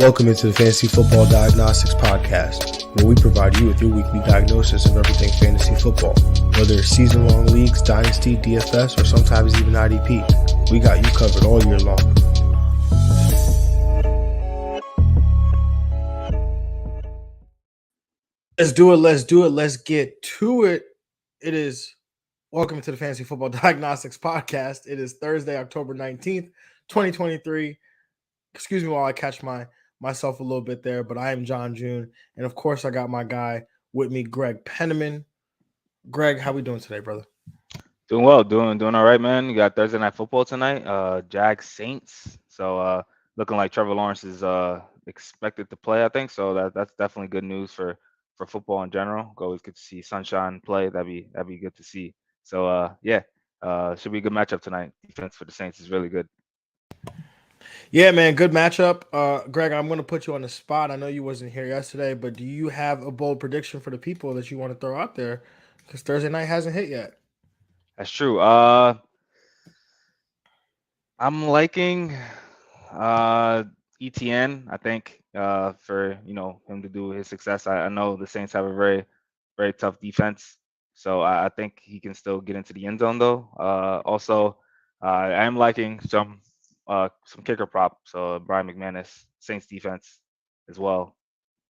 Welcome into the Fantasy Football Diagnostics Podcast, where we provide you with your weekly diagnosis of everything fantasy football. Whether it's season-long leagues, dynasty, DFS, or sometimes even IDP, we got you covered all year long. Let's do it. Let's get to it. Welcome to the Fantasy Football Diagnostics Podcast. It is Thursday, October 19th, 2023. Excuse me while I catch myself a little bit there, but I am Jon Jeune, and of course I got my guy with me, Greg Pennamon. Greg, how we doing today, brother? Doing well, doing all right, man. You got Thursday Night Football tonight, Jags Saints. So looking like Trevor Lawrence is expected to play, I think. So that's definitely good news for football in general. Always good to see Sunshine play. That'd be good to see. So should be a good matchup tonight. Defense for the Saints is really good. Yeah, man, good matchup. Greg, I'm going to put you on the spot. I know you wasn't here yesterday, but do you have a bold prediction for the people that you want to throw out there? Because Thursday night hasn't hit yet. That's true. I'm liking ETN, I think, for him to do his success. I know the Saints have a very, very tough defense, so I think he can still get into the end zone though. Also, I am liking some kicker prop. So Brian McManus, Saints defense as well.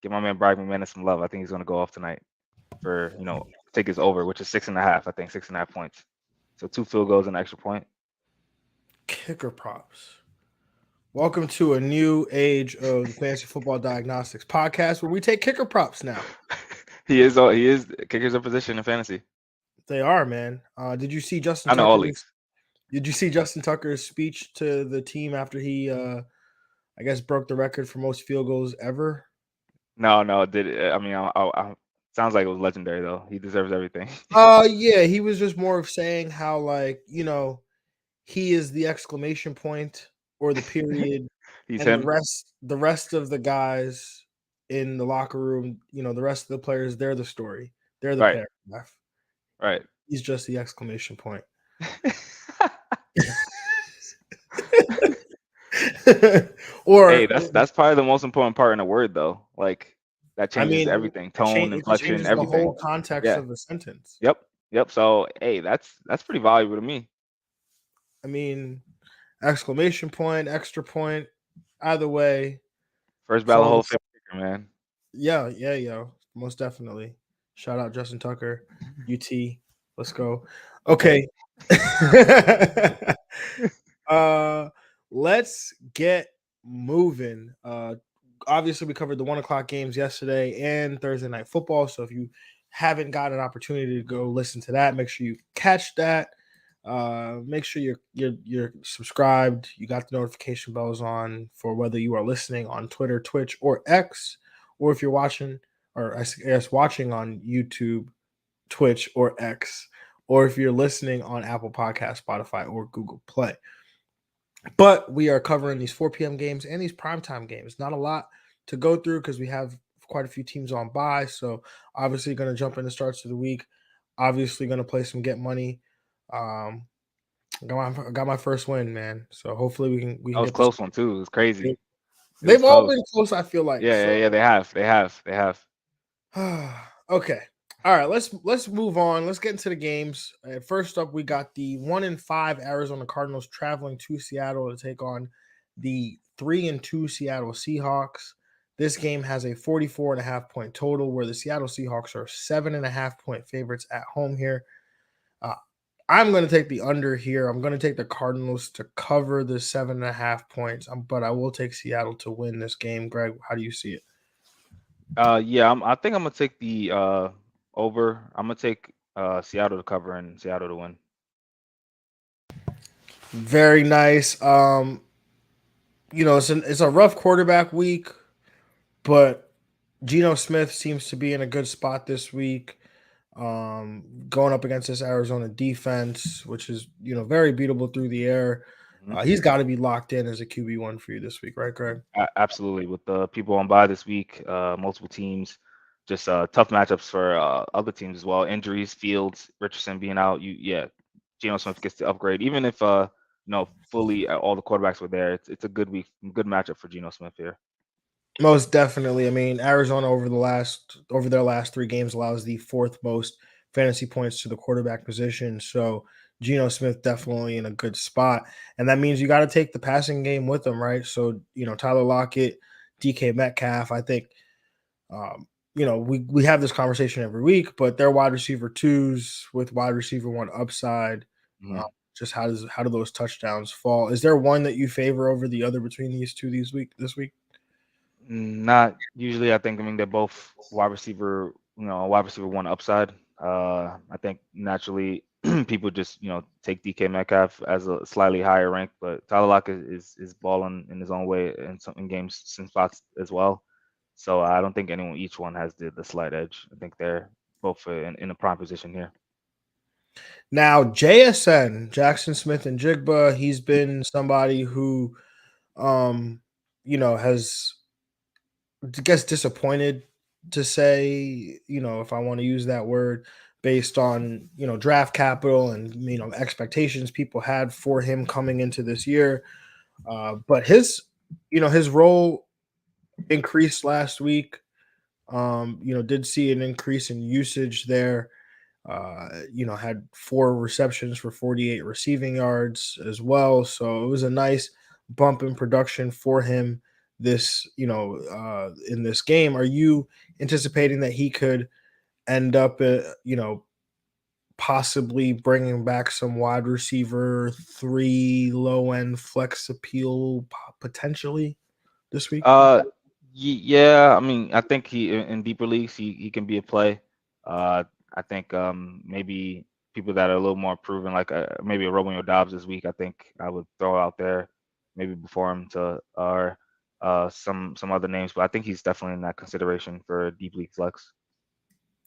Give my man Brian McManus some love. I think he's going to go off tonight for take his over, which is 6.5. I think 6.5 points. So 2 field goals and an extra point. Kicker props. Welcome to a new age of the Fantasy Football Diagnostics Podcast, where we take kicker props now. He is kickers in position in fantasy. They are, man. Did you see Justin? I know all leagues. Did you see Justin Tucker's speech to the team after he, I guess, broke the record for most field goals ever? No. I sounds like it was legendary though. He deserves everything. Yeah, he was just more of saying how, he is the exclamation point or the period. He's and him. The rest of the guys in the locker room, the rest of the players, they're the story. They're the paragraph. Right. He's just the exclamation point. Or hey, that's probably the most important part in a word though. Like that changes everything. Tone, inflection, everything. The whole context of a sentence. Yep. So hey, that's pretty valuable to me. I mean, exclamation point, extra point, either way. First ballot Hall of Fame kicker, man. Yeah. Most definitely. Shout out Justin Tucker, UT. Let's go. Okay. Let's get moving. Obviously, we covered the 1:00 games yesterday and Thursday Night Football. So if you haven't got an opportunity to go listen to that, make sure you catch that. Make sure you're subscribed. You got the notification bells on for whether you are listening on Twitter, Twitch, or X, or if you're watching, or I guess watching on YouTube, Twitch, or X, or if you're listening on Apple Podcasts, Spotify, or Google Play. But we are covering these 4 p.m. games and these primetime games. Not a lot to go through because we have quite a few teams on bye. So obviously going to jump in the starts of the week. Obviously going to play some get money. Got my first win, man. So hopefully we can. That was a close one too. It was crazy. They've all been close. I feel like. Yeah. They have. Okay. All right. Let's move on. Let's get into the games. First up, we got the 1-5 Arizona Cardinals traveling to Seattle to take on the 3-2 Seattle Seahawks. This game has a 44.5 point total, where the Seattle Seahawks are 7.5 point favorites at home here. I'm going to take the under here. I'm going to take the Cardinals to cover the 7.5 points, but I will take Seattle to win this game. Greg, how do you see it? I think I'm going to take the over. I'm going to take Seattle to cover and Seattle to win. Very nice. It's a rough quarterback week, but Geno Smith seems to be in a good spot this week. Going up against this Arizona defense, which is very beatable through the air. He's got to be locked in as a QB1 for you this week, right, Greg? Absolutely. With the people on bye this week, multiple teams, just tough matchups for other teams as well. Injuries, Fields, Richardson being out. Geno Smith gets to upgrade, even if fully all the quarterbacks were there. It's a good week, good matchup for Geno Smith here. Most definitely. I mean, Arizona over their last 3 games allows the fourth most fantasy points to the quarterback position. So Geno Smith definitely in a good spot, and that means you got to take the passing game with them, right? So Tyler Lockett, DK Metcalf. I think we have this conversation every week, but they're wide receiver twos with wide receiver one upside. Uh, Mhm. just how do those touchdowns fall? Is there one that you favor over the other between these two this week? Not usually. I mean, they're both wide receiver, wide receiver one upside. I think naturally people just take DK Metcalf as a slightly higher rank, but Tyler Lockett is balling in his own way in some games since spots as well. So I don't think each one has the slight edge. I think they're both in a prime position here. Now, JSN, Jackson Smith and Jigba, he's been somebody who, um, has, I guess, disappointed to say, if I want to use that word, based on, draft capital and, expectations people had for him coming into this year. But his role increased last week. Did see an increase in usage there. Had 4 receptions for 48 receiving yards as well. So it was a nice bump in production for him in this game. Are you anticipating that he could end up, possibly bringing back some wide receiver 3 low end flex appeal potentially this week? Uh, yeah. I mean, I think he in deeper leagues he can be a play. Uh, I think maybe people that are a little more proven, like maybe a Romeo Dobbs this week. I think I would throw out there maybe before him to or some other names, but I think he's definitely in that consideration for deep league flex.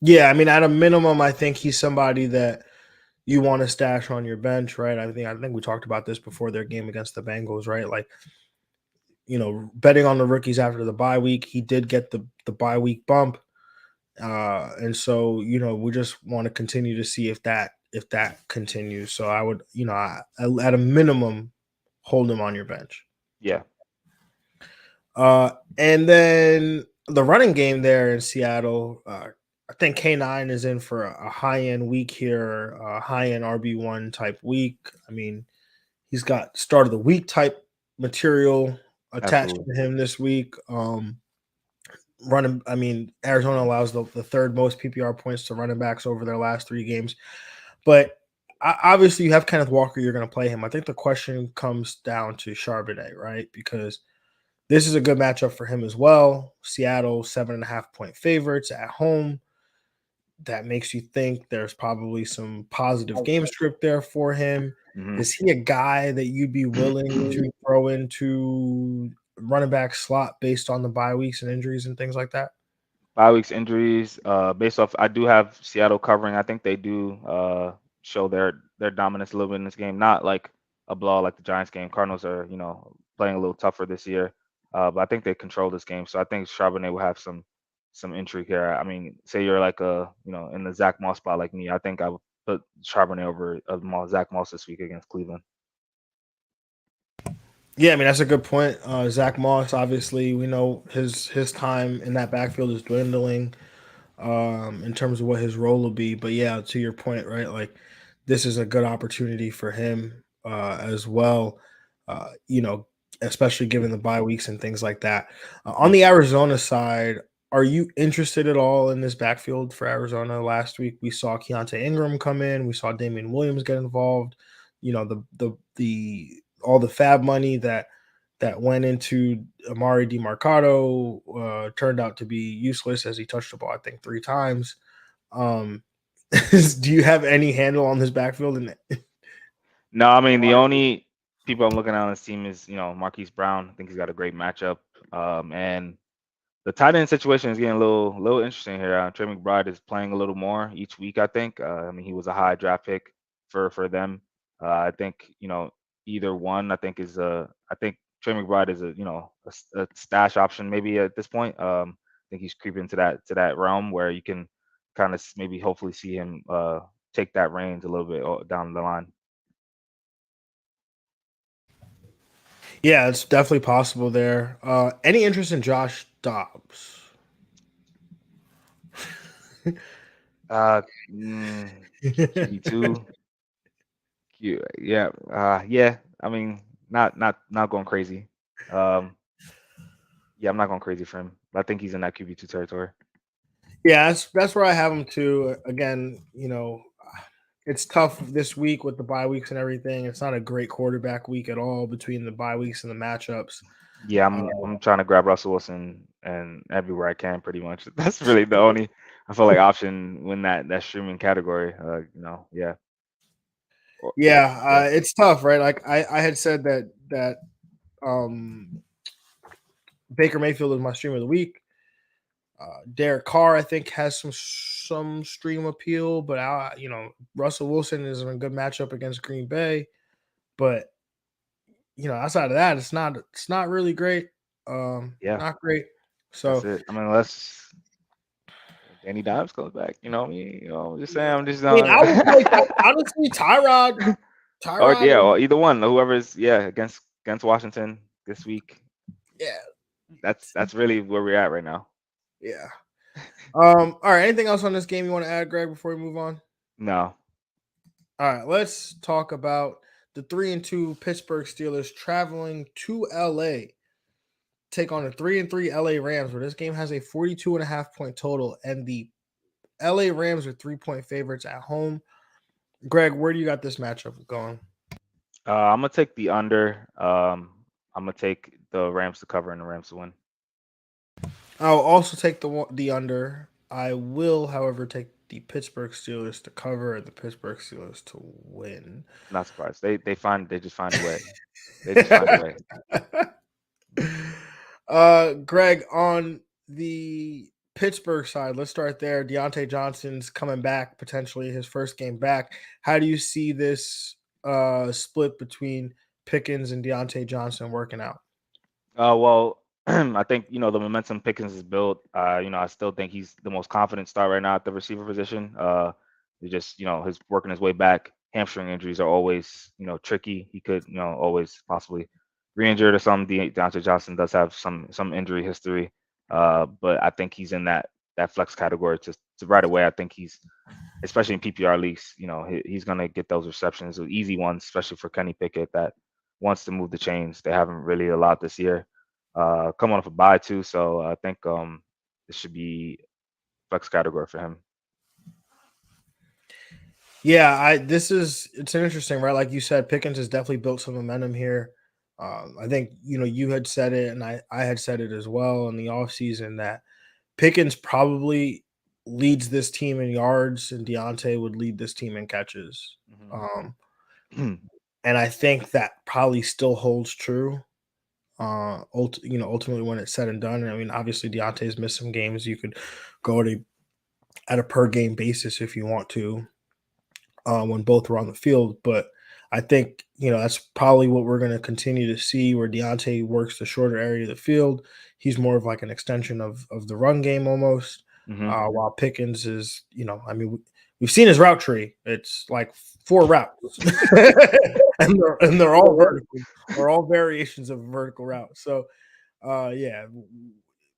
Yeah, I mean, at a minimum, I think he's somebody that you want to stash on your bench, right? I think we talked about this before their game against the Bengals, right? Like, betting on the rookies after the bye week, he did get the bye week bump. And so, we just want to continue to see if that continues. So I would, at a minimum, hold him on your bench. Yeah, And then the running game there in Seattle, I think K9 is in for a high end week here, a high end RB1 type week. I mean, he's got start of the week type material attached absolutely. to him this week. I mean, Arizona allows the third most PPR points to running backs over their last 3 games. But obviously, you have Kenneth Walker, you're going to play him. I think the question comes down to Charbonnet, right? Because this is a good matchup for him as well. Seattle, 7.5 point favorites at home. That makes you think there's probably some positive game script there for him. Hmm. Is he a guy that you'd be willing to throw into running back slot based on the bye weeks and injuries and things like that? Bye weeks injuries. Based off, I do have Seattle covering. I think they do show their dominance a little bit in this game. Not like a blow like the Giants game. Cardinals are playing a little tougher this year, but I think they control this game. So I think Charbonnet will have some intrigue here. I mean, say you're like in the Zach Moss spot like me. I think I would put Charbonnet over Zach Moss this week against Cleveland. Yeah, I mean that's a good point. Zach Moss, obviously, we know his time in that backfield is dwindling. In terms of what his role will be. But yeah, to your point, right? Like this is a good opportunity for him as well. You know, especially given the bye weeks and things like that. On Mhm. the Arizona side, are you interested at all in this backfield for Arizona? Last week we saw Keontae Ingram come in, we saw Damian Williams get involved. The all the fab money that went into Amari DiMarcado turned out to be useless as he touched the ball, I think, 3 times. Um, do you have any handle on this backfield? And No, I mean the only people I'm looking at on this team is Marquise Brown. I think he's got a great matchup, and the tight end situation is getting a little interesting here. Trey McBride is playing a little more each week. I think. I mean, he was a high draft pick for them. I think either one. I think Trey McBride is a stash option maybe at this point. I think he's creeping to that realm where you can kind of maybe hopefully see him take that reins a little bit down the line. yeah, it's definitely possible there. Any interest in Josh Dobbs? QB2. Yeah. Yeah. I mean, not going crazy. Um, yeah, I'm not going crazy for him. I think he's in that QB2 territory. Yeah, that's where I have him too. Again, it's tough this week with the bye weeks and everything. It's not a great quarterback week at all between the bye weeks and the matchups. Yeah, Uh, I'm trying to grab Russell Wilson and everywhere I can, pretty much. That's really the only I feel like option when that streaming category. Yeah. yeah, Yeah. it's tough, right? Like I had said that um, Baker Mayfield is my stream of the week. Derek Carr, I think, has some stream appeal, but Russell Wilson is in a good matchup against Green Bay. But outside of that, it's not really great. Yeah, Not great. that's So it. I mean, unless Danny Dimes comes back, I'm just saying, yeah, I'm just I mean, I would take honestly Tyrod. or Tyrod, yeah, or either one, whoever's against Washington this week. yeah, That's really where we're at right now. yeah. All right. Anything else on this game you want to add, Greg, before we move on? No. All right, let's talk about the 3-2 Pittsburgh Steelers traveling to LA, take on the 3-3 LA Rams, where this game has a 42.5 point total, and the LA Rams are 3-point favorites at home. Greg, where do you got this matchup going? I'm gonna take the under. I'm gonna take the Rams to cover and the Rams to win. I'll also take the under. I will, however, take the Pittsburgh Steelers to cover and the Pittsburgh Steelers to win. Not surprised. They just find a way. They just find a way. Greg, on the Pittsburgh side, let's start there. Deontay Johnson's coming back, potentially his first game back. How do you see this split between Pickens and Deontay Johnson working out? Well, I think the momentum Pickens is built. I still think he's the most confident start right now at the receiver position. It's just his working his way back. Hamstring injuries are always tricky. He could always possibly re-injured or something. Deontay Johnson does have some injury history, but I think he's in that flex category to right away. I think he's especially in PPR leagues. He's gonna get those receptions, the easy ones, especially for Kenny Pickett that wants to move the chains. They haven't really a lot this year. Coming off a bye too, so I think this should be flex category for him. Yeah, it's an interesting, right? Like you said, Pickens has definitely built some momentum here. I think you had said it, and I had said it as well in the offseason that Pickens probably leads this team in yards, and Deontay would lead this team in catches. Mm-hmm. And I think that probably still holds true. Ultimately when it's said and done. I mean, obviously Deontay's missed some games. You could go at a per game basis if you want to, when both are on the field. But I think that's probably what we're going to continue to see, where Deontay works the shorter area of the field. He's more of like an extension of the run game almost. Mm-hmm. While Pickens is, I mean, we've seen his route tree. It's like 4 routes, and they're all vertical, or all variations of a vertical route. So, yeah,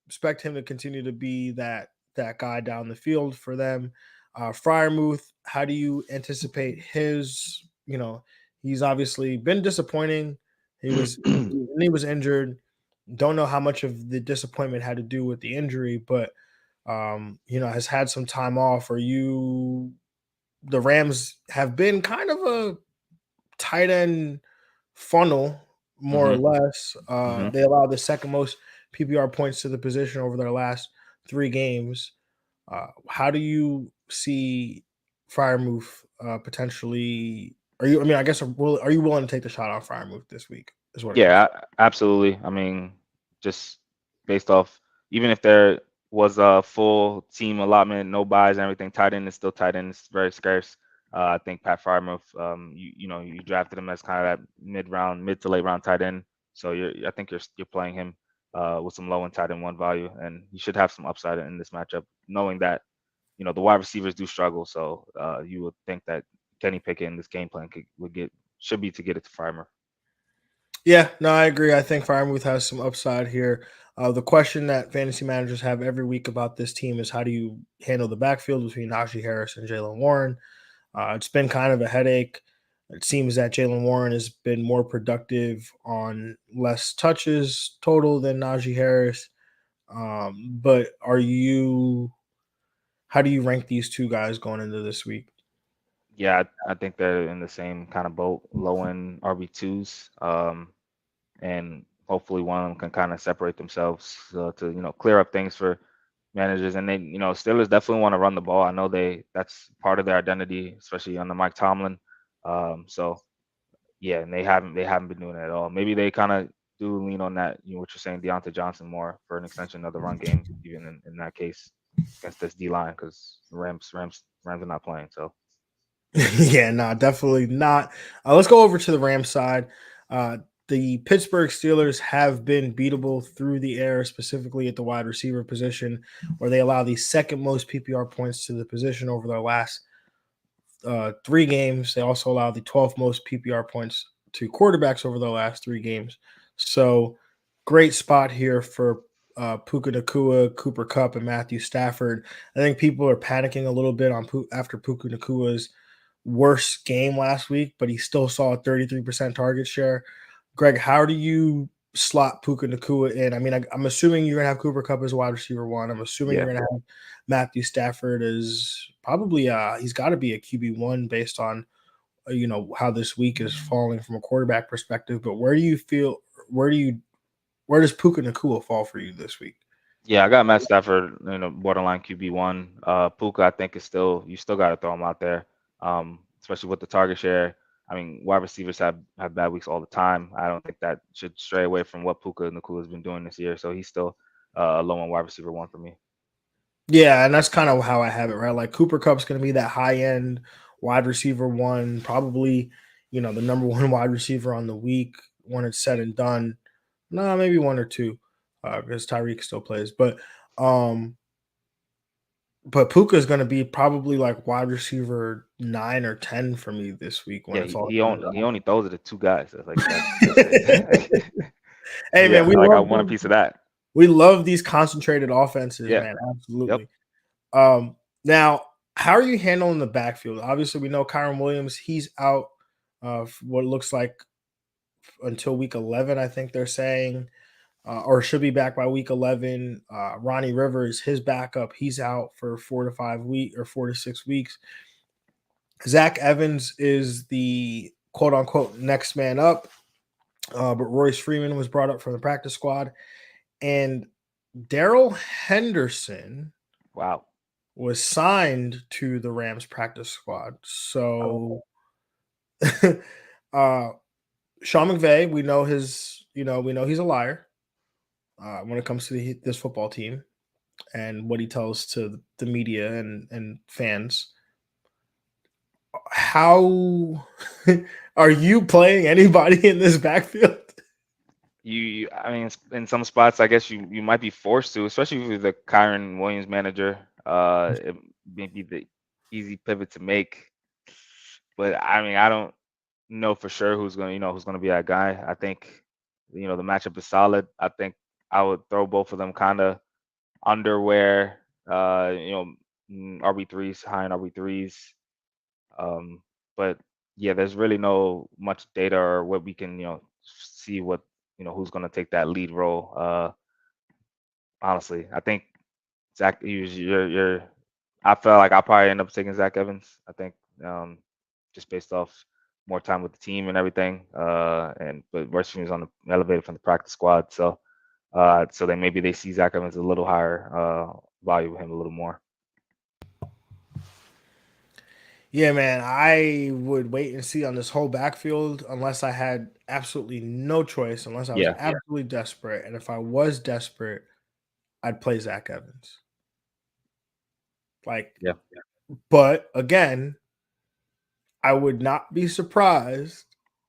expect him to continue to be that guy down the field for them. Fryermuth, how do you anticipate his? He's obviously been disappointing. He was injured. Don't know how much of the disappointment had to do with the injury, but has had some time off. The Rams have been kind of a tight end funnel, more or less. Mm-hmm. They allow the second most PPR points to the position over their last 3 games. How do you see Fryermuth potentially? I guess, are you willing to take the shot on Fryermuth this week? Is what it comes Yeah, to. absolutely. I mean, just based off, even if there was a full team allotment, no buys and everything, tight end is still tight end. It's very scarce. I think Pat Freiermuth, you drafted him as kind of that mid to late round tight end. So I think you're playing him with some low and tight end one value, and you should have some upside in this matchup, knowing that the wide receivers do struggle. So you would think that Kenny Pickett in this game plan should be to get it to Freiermuth. Yeah, no, I agree. I think Fryermuth has some upside here. The question that fantasy managers have every week about this team is how do you handle the backfield between Najee Harris and Jalen Warren? It's been kind of a headache. It seems that Jalen Warren has been more productive on less touches total than Najee Harris. But how do you rank these two guys going into this week? Yeah, I think they're in the same kind of boat, low end RB2s. And hopefully one of them can kind of separate themselves to clear up things for managers. And they, Steelers definitely want to run the ball. I know that's part of their identity, especially under Mike Tomlin. So yeah, and they haven't been doing it at all. Maybe they kind of do lean on that, what you're saying, Deontay Johnson more for an extension of the run game, even in that case against this D line, because Rams are not playing. So Yeah, no, definitely not. Let's go over to the Rams side. The Pittsburgh Steelers have been beatable through the air, specifically at the wide receiver position, where they allow the second most PPR points to the position over their last 3 games. They also allow the 12th most PPR points to quarterbacks over the last 3 games. So great spot here for Puka Nacua, Cooper Kupp, and Matthew Stafford. I think people are panicking a little bit after Puka Nacua's worst game last week, but he still saw a 33% target share. Greg, how do you slot Puka Nacua in? I mean, I'm assuming you're going to have Cooper Kupp as wide receiver 1. I'm assuming you're yeah, going to have Matthew Stafford as probably he's got to be a QB1 based on how this week is falling from a quarterback perspective. But where does Puka Nacua fall for you this week? yeah, I got Matt Stafford, borderline QB1. Puka, I think you still got to throw him out there, especially with the target share. I mean, wide receivers have bad weeks all the time. I don't think that should stray away from what Puka Nacua has been doing this year. So he's still a low on wide receiver 1 for me. Yeah, and that's kind of how I have it, right? Like Cooper Kupp's going to be that high end wide receiver 1, probably, the number 1 wide receiver on the week when it's said and done. No, maybe 1 or 2, because Tyreek still plays. But Puka is going to be probably like wide receiver 9 or 10 for me this week when Yeah, it's all he said and only throws it to 2 guys. That's done. it. Hey man, Yeah, I want a piece of that. we love these concentrated offenses, Yeah. man. Yep. Absolutely. Now, how are you handling the backfield? Obviously, we know Kyron Williams, he's out for what looks like until week 11, I think they're saying, or should be back by week 11. Ronnie Rivers, his backup, he's out for 4 to 6 weeks. Zach Evans is the quote unquote next man up, but Royce Freeman was brought up from the practice squad. And Darrell Henderson Wow. was signed to the Rams practice squad. So uh Sean McVay, we know he's a liar when it comes to this football team and what he tells to the media and fans. How are you playing anybody in this backfield? I mean, in some spots, I guess you might be forced to, especially with the Kyron Williams manager. It may be the easy pivot to make, but I mean, I don't know for sure who's gonna be that guy. I think, the matchup is solid. I think I would throw both of them kind of under where, RB3s, high in RB3s. But yeah, there's really no much data or what we can, see what, who's going to take that lead role. Honestly, I think Zach, I felt like I'll probably end up taking Zach Evans. I think, just based off more time with the team and everything. But Rushing is on the elevated from the practice squad. So then maybe they see Zach Evans a little higher, value him a little more. Yeah, man, I would wait and see on this whole backfield unless I had absolutely no choice, unless I was Yeah. absolutely desperate. And if I was desperate, I'd play Zach Evans. Like, Yeah. but again, I would not be surprised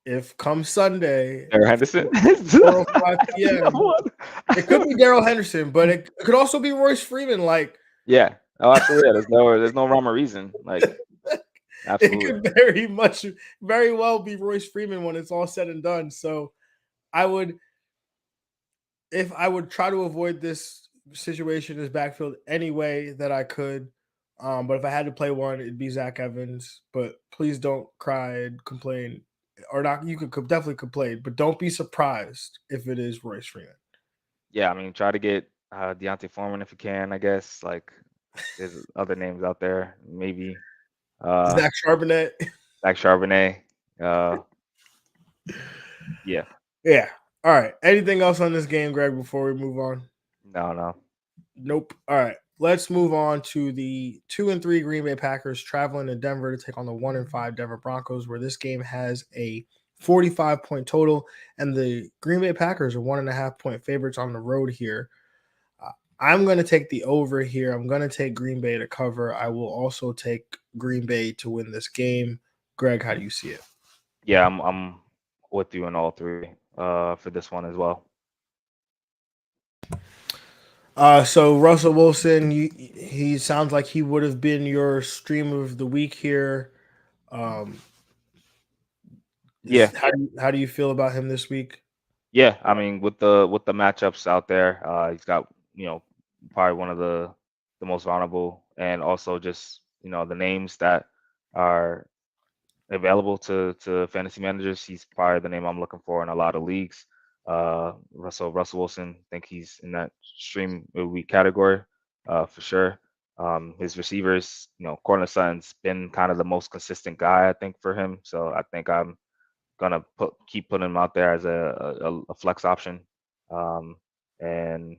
if come Sunday, Darrell Henderson. 4:05 p.m., it could be Darrell Henderson, but it could also be Royce Freeman. Like, Yeah. Oh, absolutely. There's no rhyme or reason. Like, it absolutely. could very well be Royce Freeman when it's all said and done. So I would if I would try to avoid this situation as backfield any way that I could. But if I had to play one, it'd be Zach Evans. But please don't cry and complain, or not. You could definitely complain, but don't be surprised if it is Royce Freeman. Yeah, I mean, try to get Deontay Foreman if you can. I guess like there's other names out there. Maybe Zach Charbonnet. Zach Charbonnet. Yeah. Yeah. All right. Anything else on this game, Greg, before we move on? No. Nope. All right. Let's move on to the 2-3 Green Bay Packers traveling to Denver to take on the 1-5 Denver Broncos, where this game has a 45-point total, and the Green Bay Packers are 1.5-point favorites on the road here. I'm going to take the over here. I'm going to take Green Bay to cover. I will also take Green Bay to win this game. Greg, how do you see it? Yeah, I'm with you in all three for this one as well. So Russell Wilson, he sounds like he would have been your stream of the week here. Yeah. How do you feel about him this week? Yeah, I mean with the matchups out there, he's got probably one of the most vulnerable, and also just the names that are available to fantasy managers. He's probably the name I'm looking for in a lot of leagues. Russell Wilson, I think he's in that stream of the week category for sure. His receivers, Cortland Sutton's been kind of the most consistent guy I think for him, so I think I'm gonna keep putting him out there as a flex option, and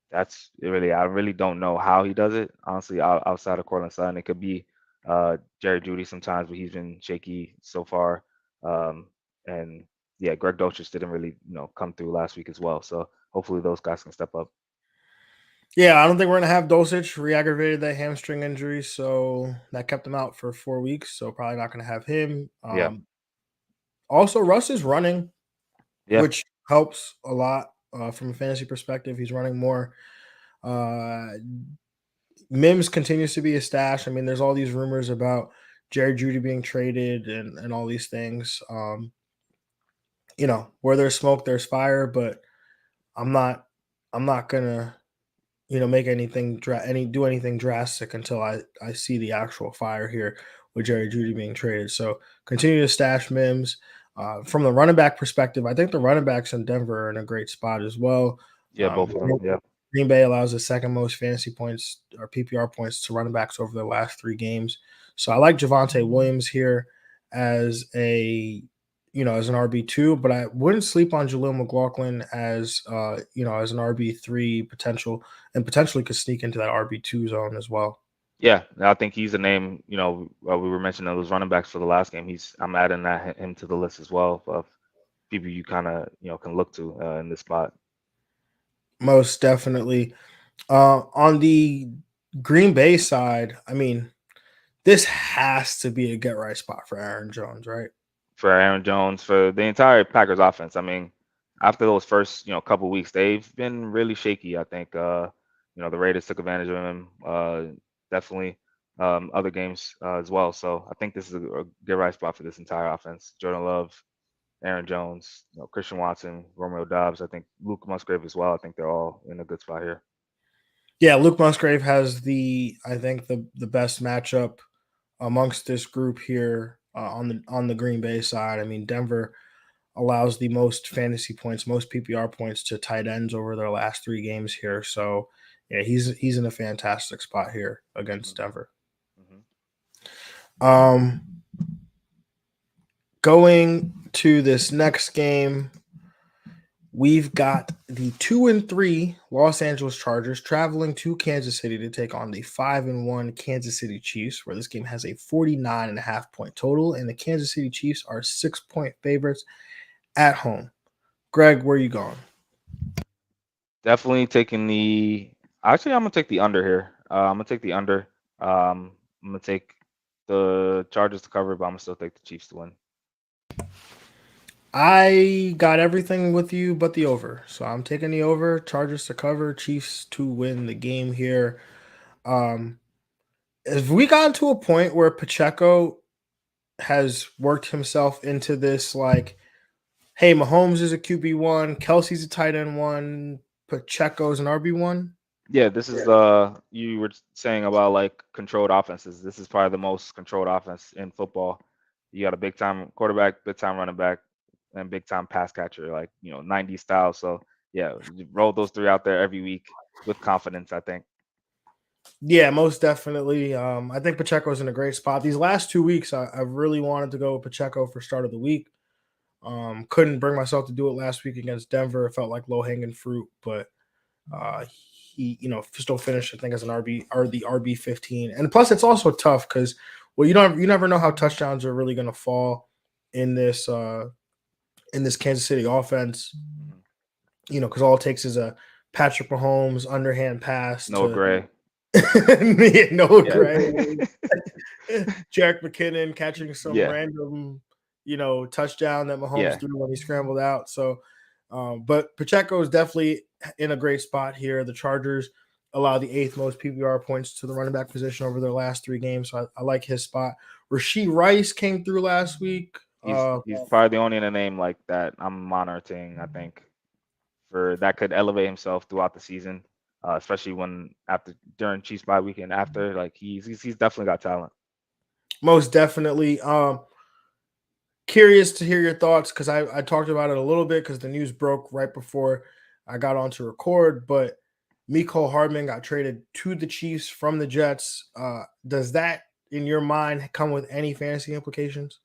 that's really I really don't know how he does it honestly. Outside of Cortland Sutton, it could be Jerry Jeudy sometimes, but he's been shaky so far. And yeah, Greg Dulcich didn't really come through last week as well. So hopefully those guys can step up. Yeah, I don't think we're gonna have Dulcich. Re-aggravated that hamstring injury, so that kept him out for 4 weeks. So probably not gonna have him. Yeah, Also, Russ is running, yeah, which helps a lot from a fantasy perspective. He's running more. Uh, Mims continues to be a stash. I mean, there's all these rumors about Jared Judy being traded and all these things. Where there's smoke, there's fire. But I'm not gonna make do anything drastic until I see the actual fire here with Jerry Judy being traded. So continue to stash Mims. From the running back perspective, I think the running backs in Denver are in a great spot as well. yeah, both of them. Yeah, Green Bay allows the second most fantasy points or PPR points to running backs over the last 3 games. So I like Javonte Williams here as as an RB2, but I wouldn't sleep on Jaleel McLaughlin as as an RB3 potential, and potentially could sneak into that RB2 zone as well. yeah. I think he's a name. We were mentioning those running backs for the last game. I'm adding him to the list as well of people you kind of can look to in this spot. Most definitely. On the Green Bay side, I mean, this has to be a get right spot for Aaron Jones, right? For Aaron Jones, for the entire Packers offense. I mean, after those first couple weeks, they've been really shaky. I think the Raiders took advantage of him. Definitely other games as well. So I think this is a get right spot for this entire offense. Jordan Love, Aaron Jones, Christian Watson, Romeo Dobbs. I think Luke Musgrave as well. I think they're all in a good spot here. Yeah, Luke Musgrave has I think the best matchup amongst this group here on the Green Bay side. I mean, Denver allows the most fantasy points, most PPR points to tight ends over their last 3 games here. So yeah, he's in a fantastic spot here against Denver. Mm-hmm. Going to this next game, we've got the 2-3 Los Angeles Chargers traveling to Kansas City to take on the 5-1 Kansas City Chiefs, where this game has a 49.5-point total, and the Kansas City Chiefs are 6-point favorites at home. Greg, where are you going? Definitely taking Actually, I'm gonna take the under here. I'm gonna take the under. I'm gonna take the Chargers to cover, but I'm gonna still take the Chiefs to win. I got everything with you but the over. So I'm taking the over, Chargers to cover, Chiefs to win the game here. If we got to a point where Pacheco has worked himself into this, like, Hey, Mahomes is a QB1. Kelsey's a tight end 1. Pacheco's an RB1. Yeah, this is you were saying about like controlled offenses. This is probably the most controlled offense in football. You got a big time quarterback, big time running back, and big time pass catcher, like 90 style. So yeah, you roll those three out there every week with confidence, I think. Yeah, most definitely. I think Pacheco's in a great spot. These last 2 weeks, I really wanted to go with Pacheco for start of the week. Couldn't bring myself to do it last week against Denver. It felt like low hanging fruit, but he, still finished, I think, as an RB or the RB 15. And plus, it's also tough because, well, you never know how touchdowns are really going to fall in this Kansas City offense. Because all it takes is a Patrick Mahomes underhand pass No to Gray. Gray. Jerick McKinnon catching some random, touchdown that Mahomes threw when he scrambled out. So, but Pacheco is definitely in a great spot here. The Chargers allow the 8th most PPR points to the running back position over their last 3 games. So I like his spot. Rashee Rice came through last week. He's probably the only in a name like that I'm monitoring, I think, for that could elevate himself throughout the season, especially during Chiefs bye weekend after. Like he's definitely got talent. Most definitely. Curious to hear your thoughts because I talked about it a little bit because the news broke right before I got on to record. But Mecole Hardman got traded to the Chiefs from the Jets. Does that, in your mind, come with any fantasy implications?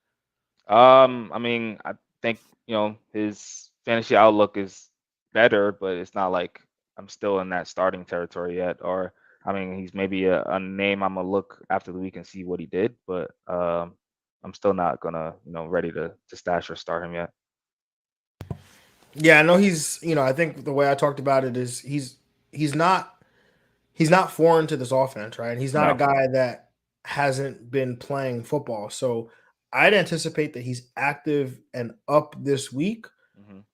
I mean, I think his fantasy outlook is better, but it's not like I'm still in that starting territory yet. Or I mean, he's maybe a name I'm gonna look after the week and see what he did, but I'm still not gonna ready to stash or start him yet. Yeah, I know he's. I think the way I talked about it is he's not foreign to this offense, right? He's not a guy that hasn't been playing football, so I'd anticipate that he's active and up this week.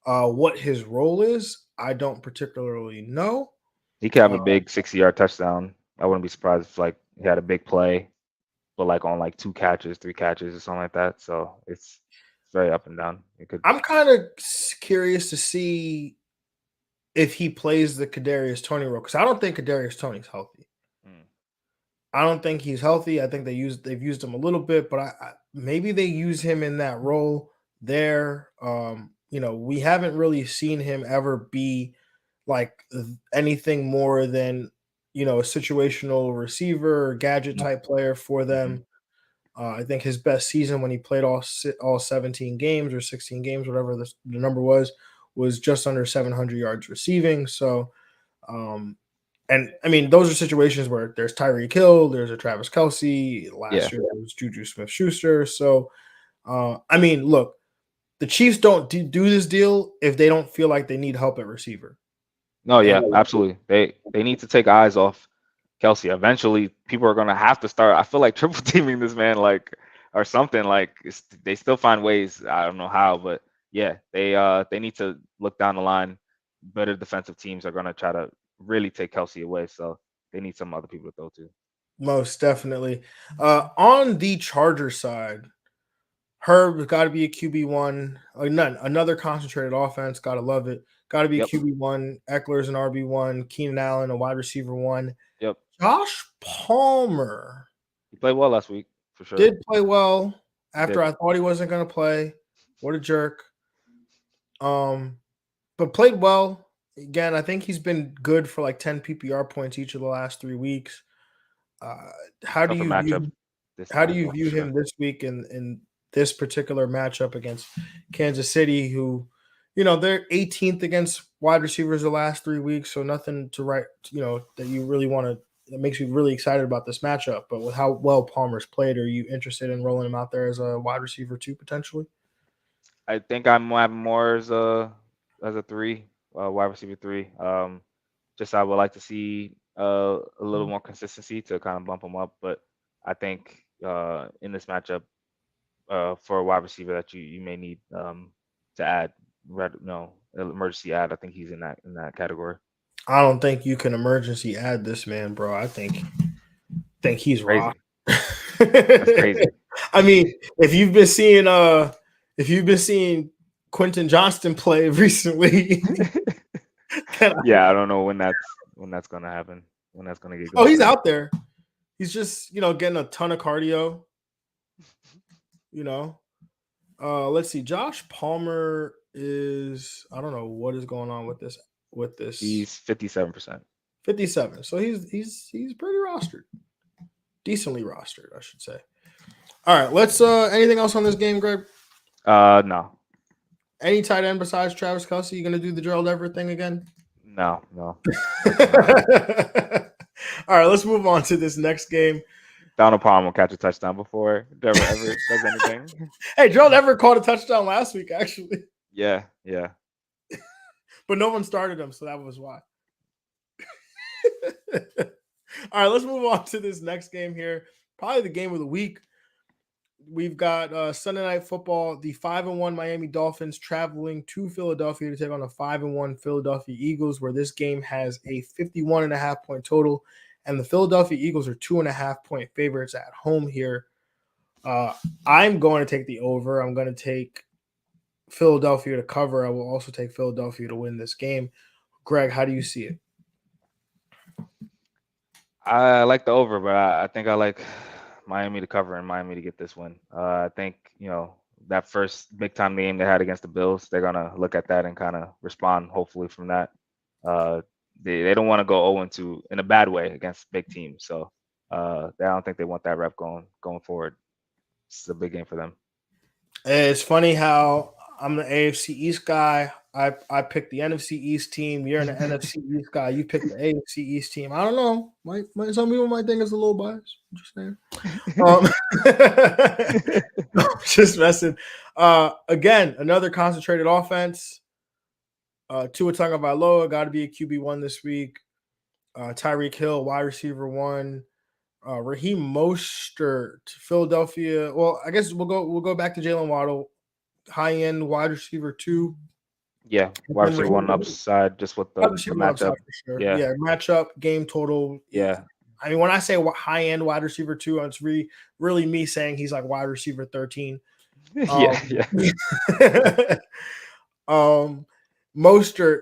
What his role is, I don't particularly know. He could have a big 60-yard touchdown. I wouldn't be surprised if like he had a big play, but like on like 2 catches, 3 catches, or something like that. So it's very up and down. I'm kind of curious to see if he plays the Kadarius Toney role because I don't think Kadarius Toney's healthy. I don't think he's healthy. I think they've used him a little bit, but maybe they use him in that role there. We haven't really seen him ever be like anything more than a situational receiver or gadget type player for them. I think his best season when he played all 17 games or 16 games, whatever the number was just under 700 yards receiving. So, and I mean, those are situations where there's Tyreek Hill, there's a Travis Kelce. Last year there was Juju Smith-Schuster. So, I mean, look, the Chiefs don't do this deal if they don't feel like they need help at receiver. No, yeah, absolutely. They need to take eyes off Kelce. Eventually, people are gonna have to start. I feel like triple teaming this man, like or something. Like they still find ways. I don't know how, but yeah, they need to look down the line. Better defensive teams are gonna try to really take Kelce away. So they need some other people to throw to. Most definitely. On the Charger side, Herb's got to be a QB1. Another concentrated offense. Got to love it. Got to be a QB1. Eckler's an RB1. Keenan Allen, a wide receiver 1. Yep. Josh Palmer. He played well last week, for sure. Did play well after I thought he wasn't going to play. What a jerk. But played well. Again, I think he's been good for like 10 PPR points each of the last 3 weeks. How do you view him this week in this particular matchup against Kansas City, who, they're 18th against wide receivers the last 3 weeks, so nothing to write, that you really that makes you really excited about this matchup. But with how well Palmer's played, are you interested in rolling him out there as a wide receiver 2 potentially? I think I'm having more as a 3, wide receiver 3. Just I would like to see a little more consistency to kind of bump him up, but I think in this matchup for a wide receiver that you may need to add, emergency add. I think he's in that category. I don't think you can emergency add this man, bro. I think he's raw. That's crazy. I mean, if you've been seeing Quentin Johnston play recently. Yeah, I don't know when that's gonna happen. When that's gonna get Oh, going. he's out there. He's just, getting a ton of cardio. Let's see. Josh Palmer is, I don't know what is going on with this. He's 57%. 57. So he's pretty rostered. Decently rostered, I should say. All right, let's anything else on this game, Greg? No. Any tight end besides Travis Kelce? You gonna do the Gerald Everett thing again? No. All right, let's move on to this next game. Donald Palmer will catch a touchdown before Gerald Everett does anything. Hey, Gerald Everett caught a touchdown last week, actually. Yeah. But no one started him, so that was why. All right, let's move on to this next game here. Probably the game of the week. We've got Sunday Night Football, the 5-1 Miami Dolphins traveling to Philadelphia to take on the 5-1 Philadelphia Eagles, where this game has a 51.5 point total, and the Philadelphia Eagles are 2.5 point favorites at home here. I'm going to take the over. I'm going to take Philadelphia to cover. I will also take Philadelphia to win this game. Greg, how do you see it? I like the over, but I think I like Miami to cover and Miami to get this win. I think, that first big time game they had against the Bills, they're going to look at that and kind of respond, hopefully, from that. They don't want to go 0-2 in a bad way against big teams. So I don't think they want that rep going forward. It's a big game for them. It's funny how I'm the AFC East guy. I picked the NFC East team. You're an NFC East guy. You picked the AFC East team. I don't know. Some people might think it's a little biased. I'm just saying. Just messing. Again, another concentrated offense. Tua Tagovailoa got to be a QB1 this week. Tyreek Hill, wide receiver 1. Raheem Mostert, Philadelphia. Well, I guess we'll go back to Jalen Waddle, high end wide receiver 2. Yeah, wide receiver 1 upside, just with the matchup. Sure. Yeah, matchup, game total. Yeah. I mean, when I say high end wide receiver 2, it's really me saying he's like wide receiver 13. Yeah. Mostert,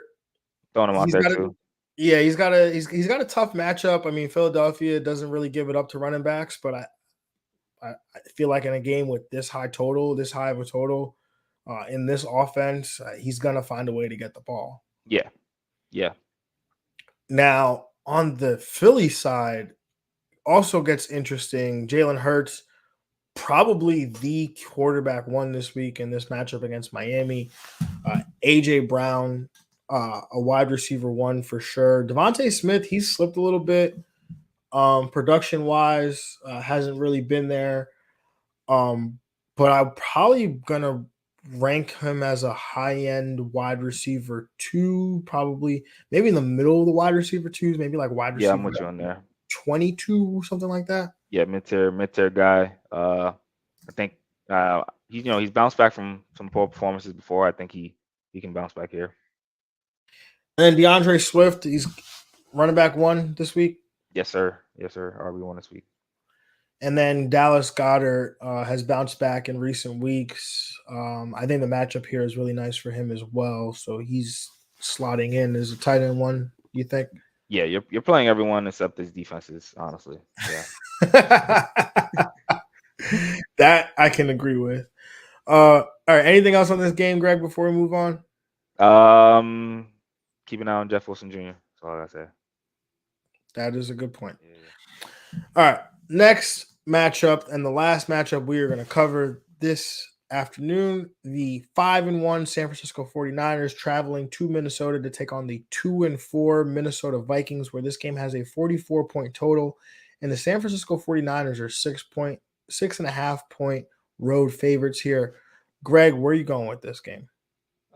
throwing him out there too. Yeah, he's got a tough matchup. I mean, Philadelphia doesn't really give it up to running backs, but I feel like in a game with this high of a total, in this offense, he's gonna find a way to get the ball. Yeah. Now on the Philly side, also gets interesting. Jalen Hurts, probably the quarterback 1 this week in this matchup against Miami. AJ Brown, a wide receiver 1 for sure. Devontae Smith, he's slipped a little bit. Production wise, hasn't really been there. But I'm probably gonna rank him as a high-end wide receiver 2, probably maybe in the middle of the wide receiver 2s, maybe like wide receiver. Yeah, I'm with you on there. 22, something like that. Yeah, mid-tier guy. I think he's bounced back from some poor performances before. I think he can bounce back here. And DeAndre Swift, he's running back 1 this week. Yes, sir. RB1 this week. And then Dallas Goedert has bounced back in recent weeks. I think the matchup here is really nice for him as well. So he's slotting in as a tight end 1, you think? Yeah, you're playing everyone except his defenses, honestly. Yeah. That I can agree with. All right, anything else on this game, Greg, before we move on? Keep an eye on Jeff Wilson Jr. That's all I gotta say. That is a good point. Yeah. All right, next matchup and the last matchup we are going to cover this afternoon, the 5-1 San Francisco 49ers traveling to Minnesota to take on the 2-4 Minnesota Vikings, where this game has a 44 point total, and the San Francisco 49ers are 6.5 point road favorites here. Greg, where are you going with this game?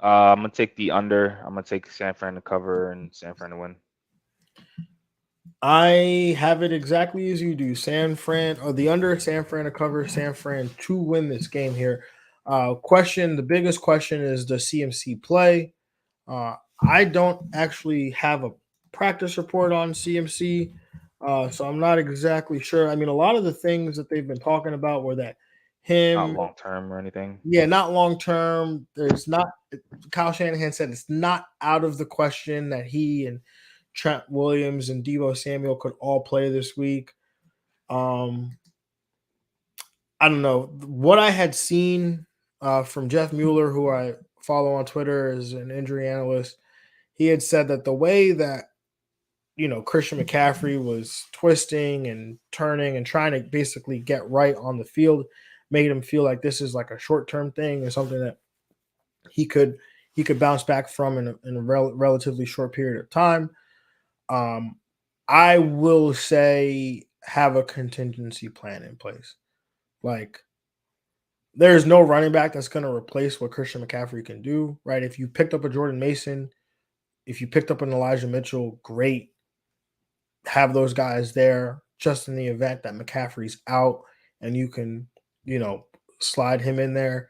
I'm gonna take the under. I'm gonna take San Fran to cover and San Fran to win. I have it exactly as you do. San Fran, or the under, San Fran to cover, San Fran to win this game here. The biggest question is, does CMC play? I don't actually have a practice report on CMC, so I'm not exactly sure. I mean, a lot of the things that they've been talking about were that Not him. long term or anything. Yeah, not long term. There's not. Kyle Shanahan said it's not out of the question that he and Trent Williams and Deebo Samuel could all play this week. Um, I don't know what I had seen from Jeff Mueller, who I follow on Twitter as an injury analyst. He had said that the way that Christian McCaffrey was twisting and turning and trying to basically get right on the field made him feel like this is like a short term thing and something that he could bounce back from in a relatively short period of time. Um, I will say have a contingency plan in place. Like there's no running back that's going to replace what Christian McCaffrey can do, right? If you picked up a Jordan Mason, if you picked up an Elijah Mitchell, great. Have those guys there just in the event that McCaffrey's out and you can, slide him in there.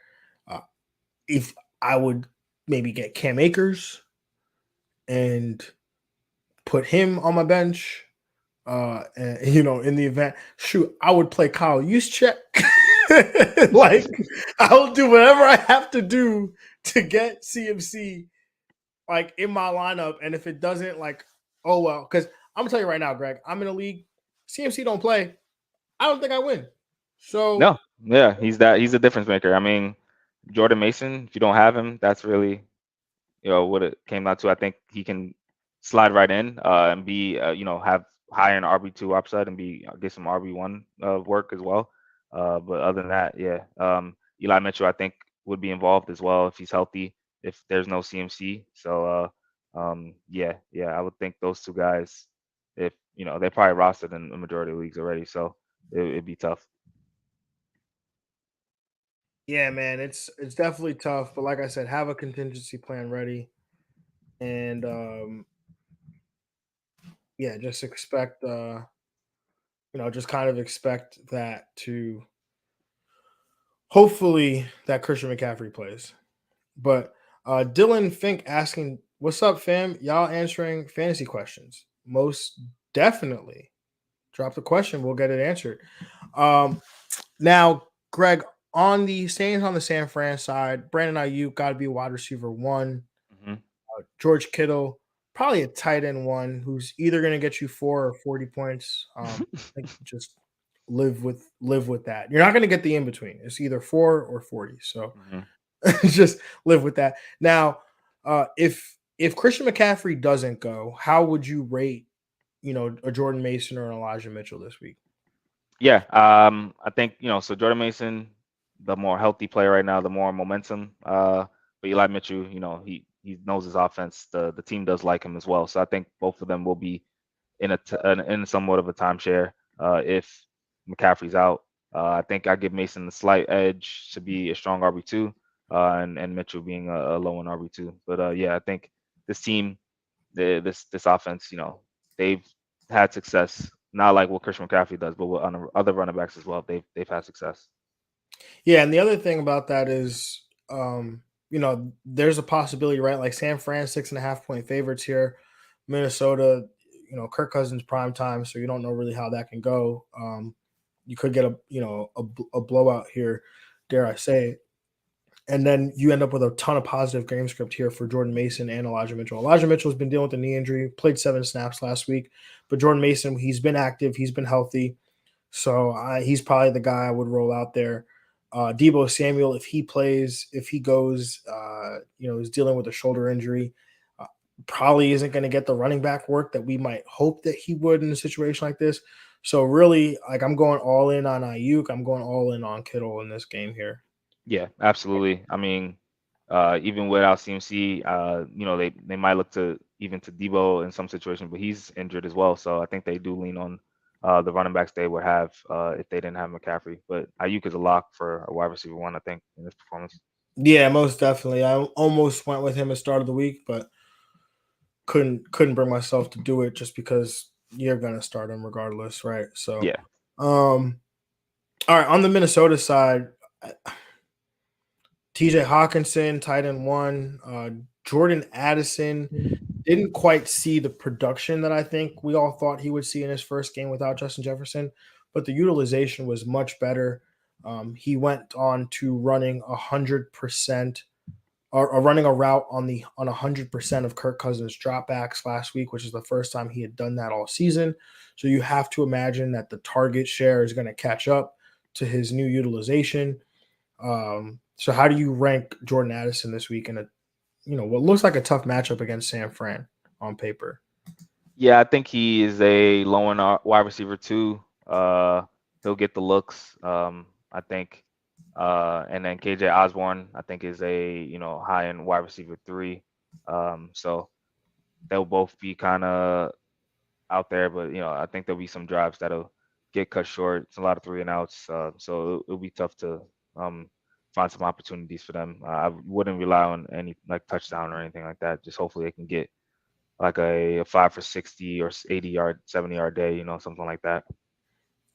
If I would maybe get Cam Akers and put him on my bench, and, in the event, shoot, I would play Kyle Juszczyk. Like, I'll do whatever I have to do to get CMC like in my lineup. And if it doesn't, like, oh well, because I'm gonna tell you right now, Greg, I'm in a league. CMC don't play. I don't think I win. So No, yeah, he's a difference maker. I mean, Jordan Mason, if you don't have him, that's really what it came down to. I think he can slide right in and be have higher in RB2 upside and get some RB1 work as well. But other than that, yeah, Eli Mitchell I think would be involved as well if he's healthy. If there's no CMC, so yeah, I would think those two guys, if they're probably rostered in the majority of leagues already, so it'd be tough. yeah, man, it's definitely tough. But like I said, have a contingency plan ready, and yeah, just expect just kind of expect that to hopefully that Christian McCaffrey plays. But Dylan Fink asking, "What's up, fam? Y'all answering fantasy questions?" Most definitely. Drop the question, we'll get it answered. Now, Greg, staying on the San Fran side, Brandon Ayuk got to be wide receiver one. Hmm. George Kittle, probably a tight end one, who's either going to get you 4 or 40 points. I think just live with that. You're not going to get the in between. It's either 4 or 40. So Hmm. just live with that. Now, if Christian McCaffrey doesn't go, how would you rate, a Jordan Mason or an Elijah Mitchell this week? Yeah, I think so Jordan Mason, the more healthy player right now, the more momentum. But Eli Mitchell, he knows his offense. The team does like him as well. So I think both of them will be in somewhat of a timeshare if McCaffrey's out. I think I give Mason the slight edge to be a strong RB2, and Mitchell being a low in RB2. But yeah, I think this team, this offense, they've had success. Not like what Christian McCaffrey does, but with other running backs as well. They've had success. Yeah, and the other thing about that is, there's a possibility, right? Like San Fran, 6.5 point favorites here. Minnesota, Kirk Cousins prime time, so you don't know really how that can go. You could get a blowout here, dare I say. And then you end up with a ton of positive game script here for Jordan Mason and Elijah Mitchell. Elijah Mitchell has been dealing with a knee injury, played 7 snaps last week, but Jordan Mason, he's been active, he's been healthy. So he's probably the guy I would roll out there. Deebo Samuel, if he plays, if he goes, is dealing with a shoulder injury, probably isn't going to get the running back work that we might hope that he would in a situation like this. So really, like I'm going all in on Ayuk. I'm going all in on Kittle in this game here. Yeah, absolutely. I mean, even without CMC, they might look to even to Debo in some situations, but he's injured as well. So I think they do lean on the running backs they would have if they didn't have McCaffrey. But Ayuk is a lock for a wide receiver one, I think, in this performance. Yeah, most definitely. I almost went with him at start of the week, but couldn't bring myself to do it just because you're gonna start him regardless, right? So, Yeah. all right, on the Minnesota side, TJ Hawkinson, tight end one, Jordan Addison didn't quite see the production that I think we all thought he would see in his first game without Justin Jefferson, but the utilization was much better. He went on to running 100% or running a route on 100% of Kirk Cousins' dropbacks last week, which is the first time he had done that all season. So you have to imagine that the target share is going to catch up to his new utilization. So how do you rank Jordan Addison this week in what looks like a tough matchup against San Fran on paper? Yeah, I think he is a low end wide receiver too. He'll get the looks. I think, and then KJ Osborne, I think, is a high end wide receiver 3. So they'll both be kind of out there, but I think there'll be some drives that'll get cut short. It's a lot of 3 and outs, so it'll be tough to find some opportunities for them. I wouldn't rely on any like touchdown or anything like that. Just hopefully they can get like a 5 for 60 or 80-yard, 70-yard day, something like that.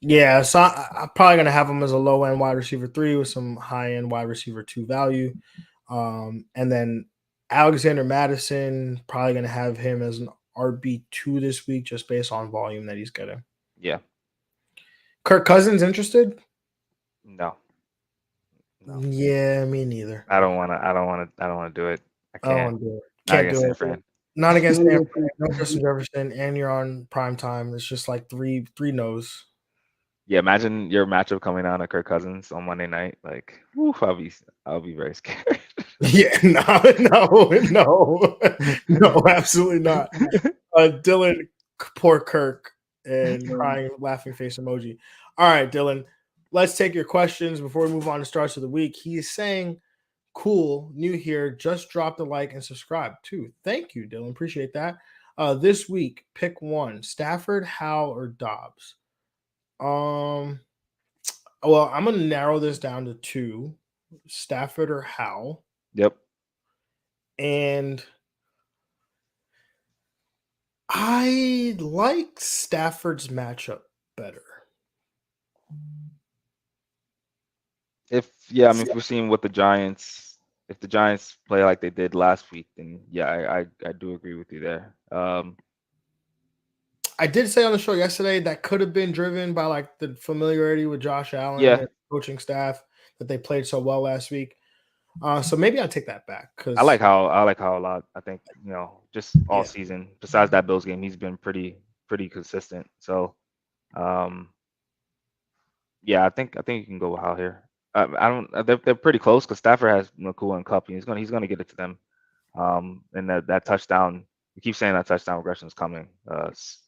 Yeah, so I'm probably gonna have him as a low end wide receiver 3 with some high end wide receiver 2 value, and then Alexander Madison, probably gonna have him as an RB2 this week just based on volume that he's getting. Yeah. Kirk Cousins interested? No. Yeah, me neither. I don't want to do it. I I don't can't. want to do it. Not Can't against do San it. Fran. Not against San Fran. No Justin Jefferson, and you're on prime time. It's just like three no's. Yeah, imagine your matchup coming down to Kirk Cousins on Monday night. Like, whew, I'll be very scared. Yeah, no, absolutely not. Dylan, poor Kirk, and crying, laughing face emoji. All right, Dylan, let's take your questions before we move on to starts of the week. He is saying, cool, new here, just drop the like and subscribe too. Thank you, Dylan. Appreciate that. This week, pick one: Stafford, Howell, or Dobbs. Well, I'm gonna narrow this down to 2: Stafford or Howell. Yep. And I like Stafford's matchup better. If we're seeing what if the Giants play like they did last week, then yeah, I do agree with you there. I did say on the show yesterday that could have been driven by like the familiarity with Josh Allen Yeah. and coaching staff that they played so well last week. So maybe I'll take that back because I like how a lot. I think just all season. Besides that Bills game, he's been pretty consistent. So, yeah, I think you can go with Howell here. I don't. They're pretty close because Stafford has Nakua and Cup. He's gonna get it to them. And that touchdown. We keep saying that touchdown regression is coming. It's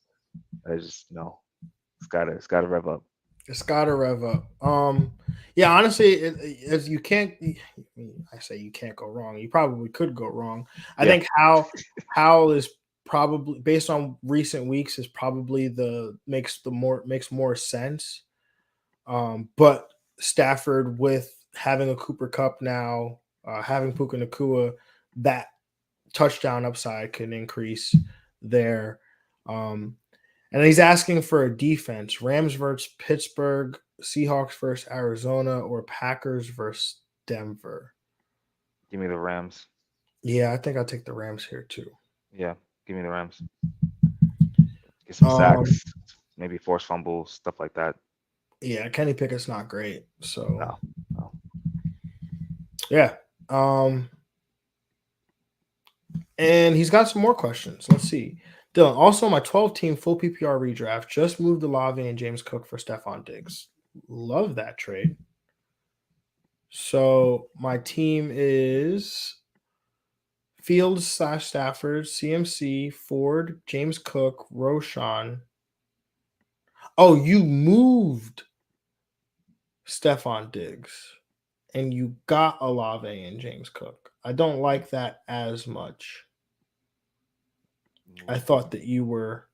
just it's gotta rev up. it's got to rev up. Yeah, honestly, as you can't. I say you can't go wrong. You probably could go wrong. I think Howell is probably, based on recent weeks, is probably makes more sense. But Stafford, with having a Cooper Cup now, having Puka Nakua, that touchdown upside can increase there. And he's asking for a defense: Rams versus Pittsburgh, Seahawks versus Arizona, or Packers versus Denver. Give me the Rams. Yeah, I think I'll take the Rams here too. Yeah, give me the Rams. Get some sacks, maybe force fumbles, stuff like that. Yeah, Kenny Pickett's not great. So no. Yeah. And he's got some more questions. Let's see. Dylan, also my 12-team full PPR redraft just moved Olave and James Cook for Stephon Diggs. Love that trade. So my team is Fields / Stafford, CMC, Ford, James Cook, Roshan. Oh, you moved Stephon Diggs and you got Olave and James Cook. I don't like that as much. I thought that you were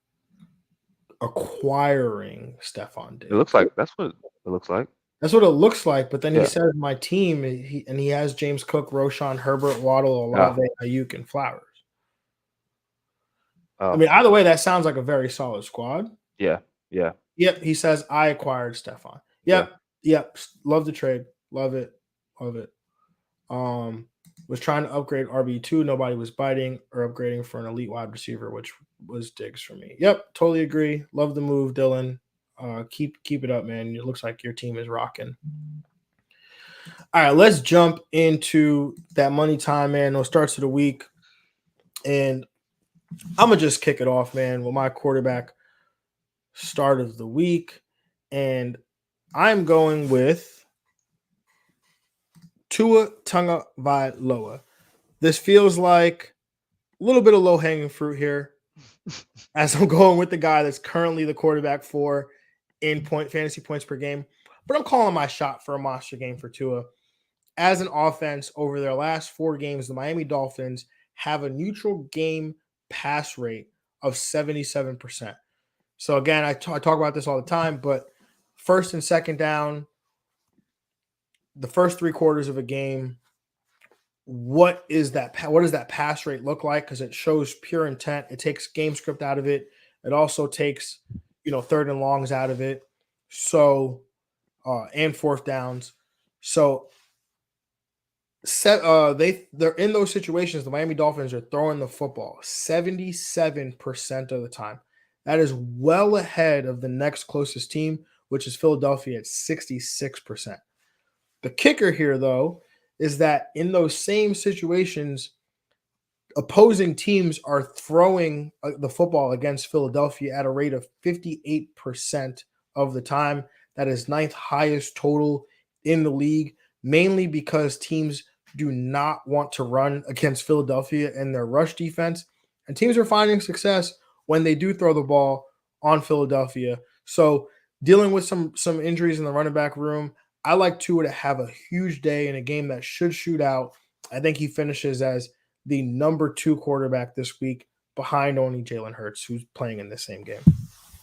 acquiring Stephon Diggs. It looks like that's what it looks like. That's what it looks like. But then he says my team, and he has James Cook, Roshan, Herbert, Waddle, Olave, Ayuk, and Flowers. I mean, either way, that sounds like a very solid squad. Yeah. Yep. He says I acquired Stephon. Yep. Love the trade. Love it. Was trying to upgrade RB2. Nobody was biting or upgrading for an elite wide receiver, which was Diggs for me. Yep, totally agree. Love the move, Dylan. Keep it up, man. It looks like your team is rocking. All right, let's jump into that money time, man. Those starts of the week. And I'm going to just kick it off, man, with my quarterback start of the week. And I'm going with Tua Tagovailoa. This feels like a little bit of low-hanging fruit here, as I'm going with the guy that's currently the quarterback for in fantasy points per game. But I'm calling my shot for a monster game for Tua. As an offense, over their last 4 games, the Miami Dolphins have a neutral game pass rate of 77%. So again, I talk about this all the time, but first and second down, the first 3 quarters of a game, what does that pass rate look like? Because it shows pure intent. It takes game script out of it. It also takes, third and longs out of it. So, and fourth downs. So, they're in those situations. The Miami Dolphins are throwing the football 77% of the time. That is well ahead of the next closest team, which is Philadelphia at 66%. The kicker here, though, is that in those same situations, opposing teams are throwing the football against Philadelphia at a rate of 58% of the time. That is 9th highest total in the league, mainly because teams do not want to run against Philadelphia and their rush defense. And teams are finding success when they do throw the ball on Philadelphia. So dealing with some injuries in the running back room, I like Tua to have a huge day in a game that should shoot out. I think he finishes as the number 2 quarterback this week, behind only Jalen Hurts, who's playing in the same game.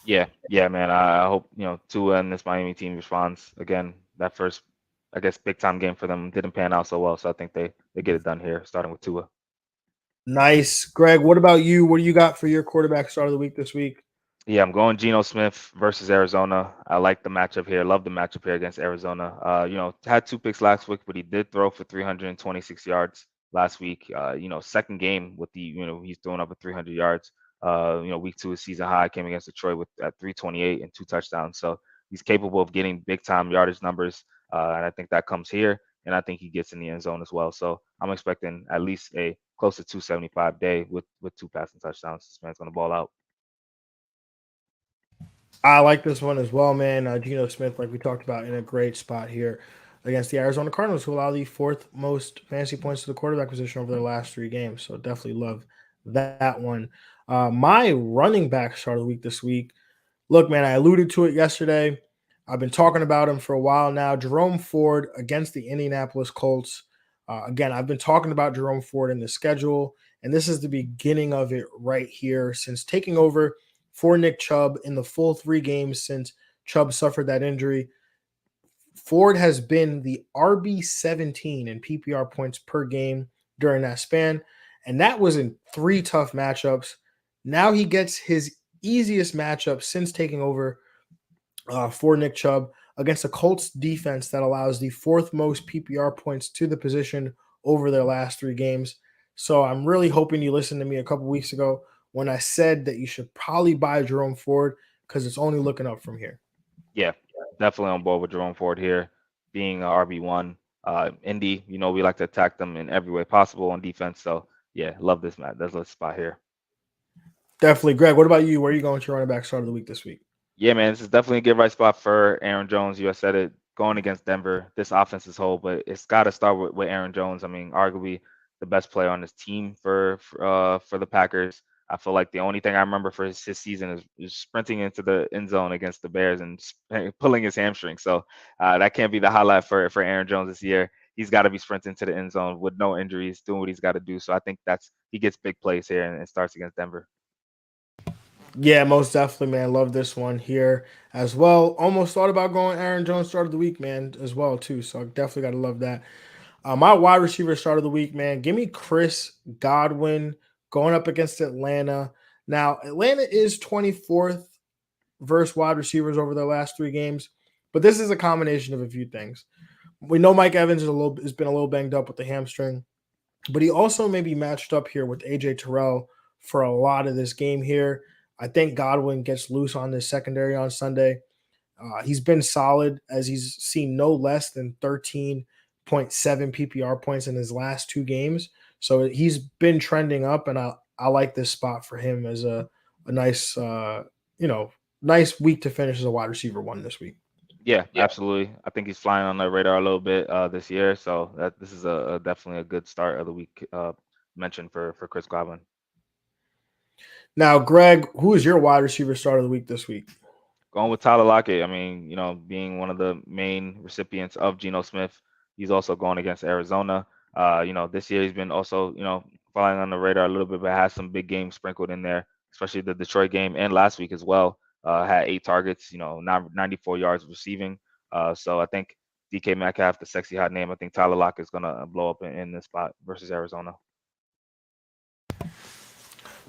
Yeah, man. I hope Tua and this Miami team responds again. That first, I guess, big time game for them didn't pan out so well, so I think they get it done here, starting with Tua. Nice, Greg. What about you? What do you got for your quarterback start of the week this week? Yeah, I'm going Geno Smith versus Arizona. I like the matchup here. Love the matchup here against Arizona. Had 2 picks last week, but he did throw for 326 yards last week. Second game with he's throwing up at 300 yards. Week 2 is season high, came against Detroit at 328 and 2 touchdowns. So he's capable of getting big time yardage numbers, and I think that comes here. And I think he gets in the end zone as well. So I'm expecting at least a close to 275 day with 2 passing touchdowns. This man's going to ball out. I like this one as well, man. Geno Smith, like we talked about, in a great spot here against the Arizona Cardinals, who allow the 4th most fantasy points to the quarterback position over their last 3 games. So definitely love that one. My running back start of the week this week. Look, man, I alluded to it yesterday. I've been talking about him for a while now. Jerome Ford against the Indianapolis Colts. Again, I've been talking about Jerome Ford in the schedule, and this is the beginning of it right here. Since taking over for Nick Chubb in the full 3 games since Chubb suffered that injury, Ford has been the RB17 in PPR points per game during that span, and that was in 3 tough matchups. Now he gets his easiest matchup since taking over for Nick Chubb against a Colts defense that allows the 4th most PPR points to the position over their last 3 games. So I'm really hoping you listened to me a couple weeks ago when I said that you should probably buy Jerome Ford, because it's only looking up from here. Yeah, definitely on board with Jerome Ford here, being a RB1. Indy, we like to attack them in every way possible on defense. So yeah, love this, Matt. That's a spot here. Definitely. Greg, what about you? Where are you going to your running back start of the week this week? Yeah, man, this is definitely a good right spot for Aaron Jones. You said it, going against Denver. This offense is whole, but it's got to start with Aaron Jones. I mean, arguably the best player on this team for the Packers. I feel like the only thing I remember for his season is sprinting into the end zone against the Bears and pulling his hamstring. So that can't be the highlight for Aaron Jones this year. He's got to be sprinting to the end zone with no injuries, doing what he's got to do. So I think he gets big plays here and starts against Denver. Yeah, most definitely, man. Love this one here as well. Almost thought about going Aaron Jones start of the week, man, as well, too. So I definitely got to love that. My wide receiver start of the week, man. Give me Chris Godwin going up against Atlanta. Now, Atlanta is 24th versus wide receivers over their last 3 games, but this is a combination of a few things. We know Mike Evans has been a little banged up with the hamstring, but he also may be matched up here with AJ Terrell for a lot of this game here. I think Godwin gets loose on this secondary on Sunday. He's been solid, as he's seen no less than 13.5 5.7 PPR points in his last 2 games. So he's been trending up, and I like this spot for him as a nice nice week to finish as a wide receiver 1 this week. Yeah, absolutely. I think he's flying on the radar a little bit this year, so this is definitely a good start of the week mentioned for Chris Godwin. Now, Greg, who is your wide receiver start of the week this week? Going with Tyler Lockett. I mean, being one of the main recipients of Geno Smith, he's also going against Arizona. This year he's been also, flying on the radar a little bit, but has some big games sprinkled in there, especially the Detroit game and last week as well. Had 8 targets, 94 yards receiving. So I think DK Metcalf, the sexy hot name, I think Tyler Lockett is going to blow up in this spot versus Arizona.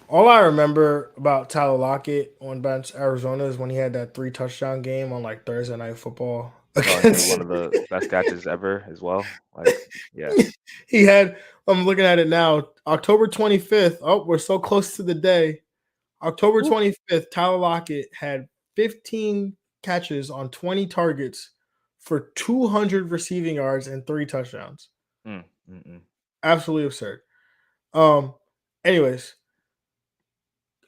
All I remember about Tyler Lockett on bench Arizona is when he had that 3-touchdown game on like Thursday Night Football. Threw one of the best catches ever as well. Yeah. He had, I'm looking at it now, October 25th. Oh, we're so close to the day. October 25th, Tyler Lockett had 15 catches on 20 targets for 200 receiving yards and 3 touchdowns. Absolutely absurd. Anyways,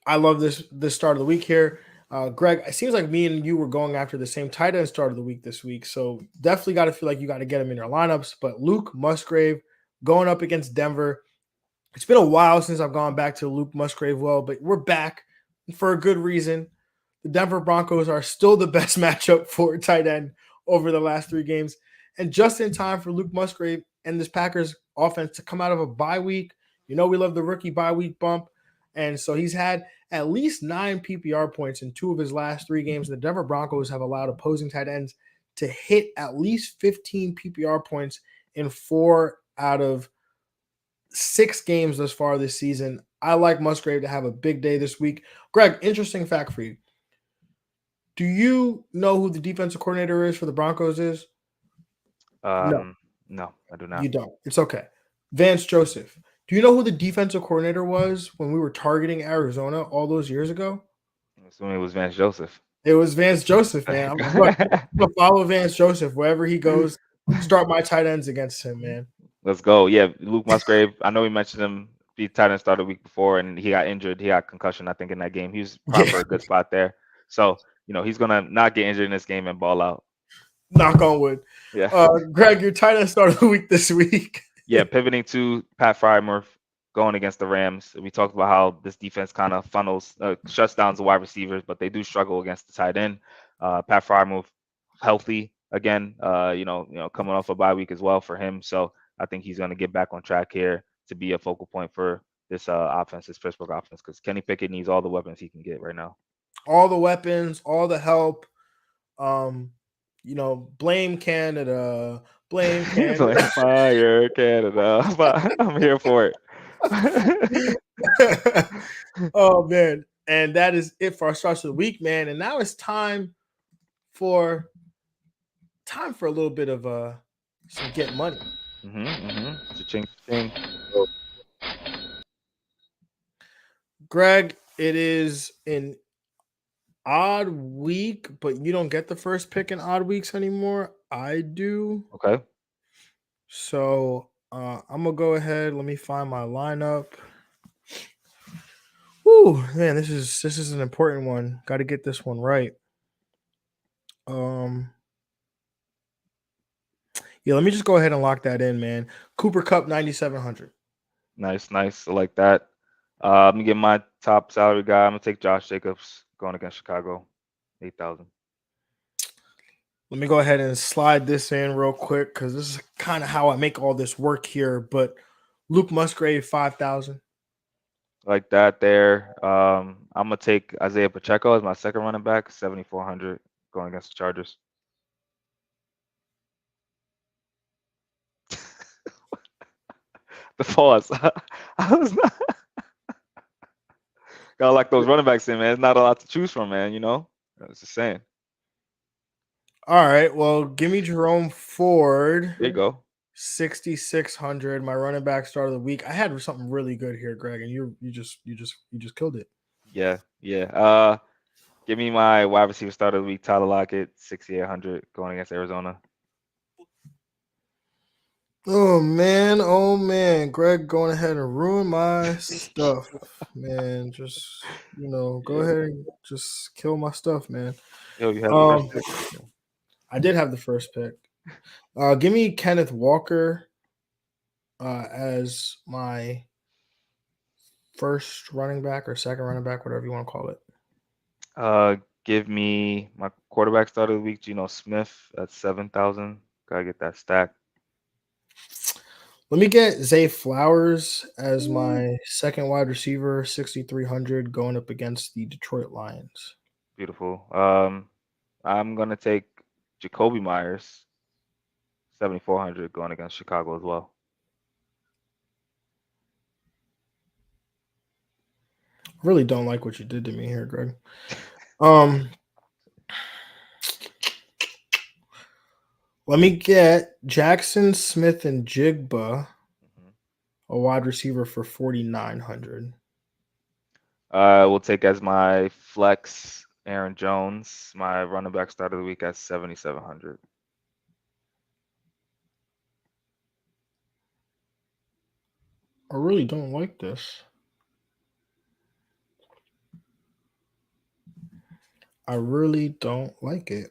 I love this start of the week here. Greg, it seems like me and you were going after the same tight end start of the week this week. So definitely got to feel like you got to get him in your lineups. But Luke Musgrave going up against Denver. It's been a while since I've gone back to Luke Musgrave well, but we're back for a good reason. The Denver Broncos are still the best matchup for tight end over the last 3 games. And just in time for Luke Musgrave and this Packers offense to come out of a bye week. We love the rookie bye week bump. And so he's had at least 9 PPR points in 2 of his last 3 games. The Denver Broncos have allowed opposing tight ends to hit at least 15 PPR points in 4 out of 6 games thus far this season. I like Musgrave to have a big day this week. Greg, interesting fact for you. Do you know who the defensive coordinator is for the Broncos is? No, I do not. You don't. It's okay. Vance Joseph. Do you know who the defensive coordinator was when we were targeting Arizona all those years ago? I'm assuming it was Vance Joseph. It was Vance Joseph, man. I'm gonna follow Vance Joseph wherever he goes. Start my tight ends against him, man. Let's go. Yeah, Luke Musgrave. I know we mentioned him. The tight end started the week before, and he got injured. He got concussion, I think, in that game. He was probably for a good spot there. So, he's gonna not get injured in this game and ball out. Knock on wood. Yeah. Greg, your tight end start of the week this week. Yeah, pivoting to Pat Frymouth going against the Rams. We talked about how this defense kind of shuts down the wide receivers, but they do struggle against the tight end. Pat Frymouth healthy again. Coming off a bye week as well for him. So I think he's going to get back on track here to be a focal point for this offense, this Pittsburgh offense, because Kenny Pickett needs all the weapons he can get right now. All the weapons, all the help. Blame Canada. Blame Canada. Blame fire Canada. I'm here for it. Oh, man. And that is it for our starts of the week, man. And now it's time for a little bit of some get money. Cha-ching. Greg, it is an odd week, but you don't get the first pick in odd weeks anymore. I do. Okay. So I'm gonna go ahead. Let me find my lineup. Woo, man, this is an important one. Got to get this one right. Yeah, let me just go ahead and lock that in, man. Cooper Kupp 9,700. Nice. I like that. I'm gonna get my top salary guy. I'm gonna take Josh Jacobs going against Chicago, 8,000. Let me go ahead and slide this in real quick because this is kind of how I make all this work here. But Luke Musgrave 5,000. Like that there. I'm gonna take Isaiah Pacheco as my second running back, 7,400 going against the Chargers. The pause. I was not. Gotta like those running backs in, man. There's not a lot to choose from, man. I was just saying. All right. Well, give me Jerome Ford. There you go. 6,600. My running back start of the week. I had something really good here, Greg, and you just killed it. Yeah. Give me my wide receiver start of the week, Tyler Lockett, 6,800 going against Arizona. Oh man, Greg going ahead and ruin my stuff, man. Just go Yeah. ahead and just kill my stuff, man. Yo, you had the first Um, pick. Yeah. I did have the first pick. Give me Kenneth Walker as my first running back or second running back, whatever you want to call it. Give me my quarterback start of the week, Geno Smith at 7,000. Gotta get that stack. Let me get Zay Flowers as Ooh. my second wide receiver, 6,300, going up against the Detroit Lions. Beautiful. I'm gonna take Jacoby Myers, 7,400, going against Chicago as well. I really don't like what you did to me here, Greg. Um, Let me get Jackson Smith and Jigba, Mhm. a wide receiver for 4,900. We'll take as my flex Aaron Jones, my running back start of the week at 7,700. I really don't like this. I really don't like it.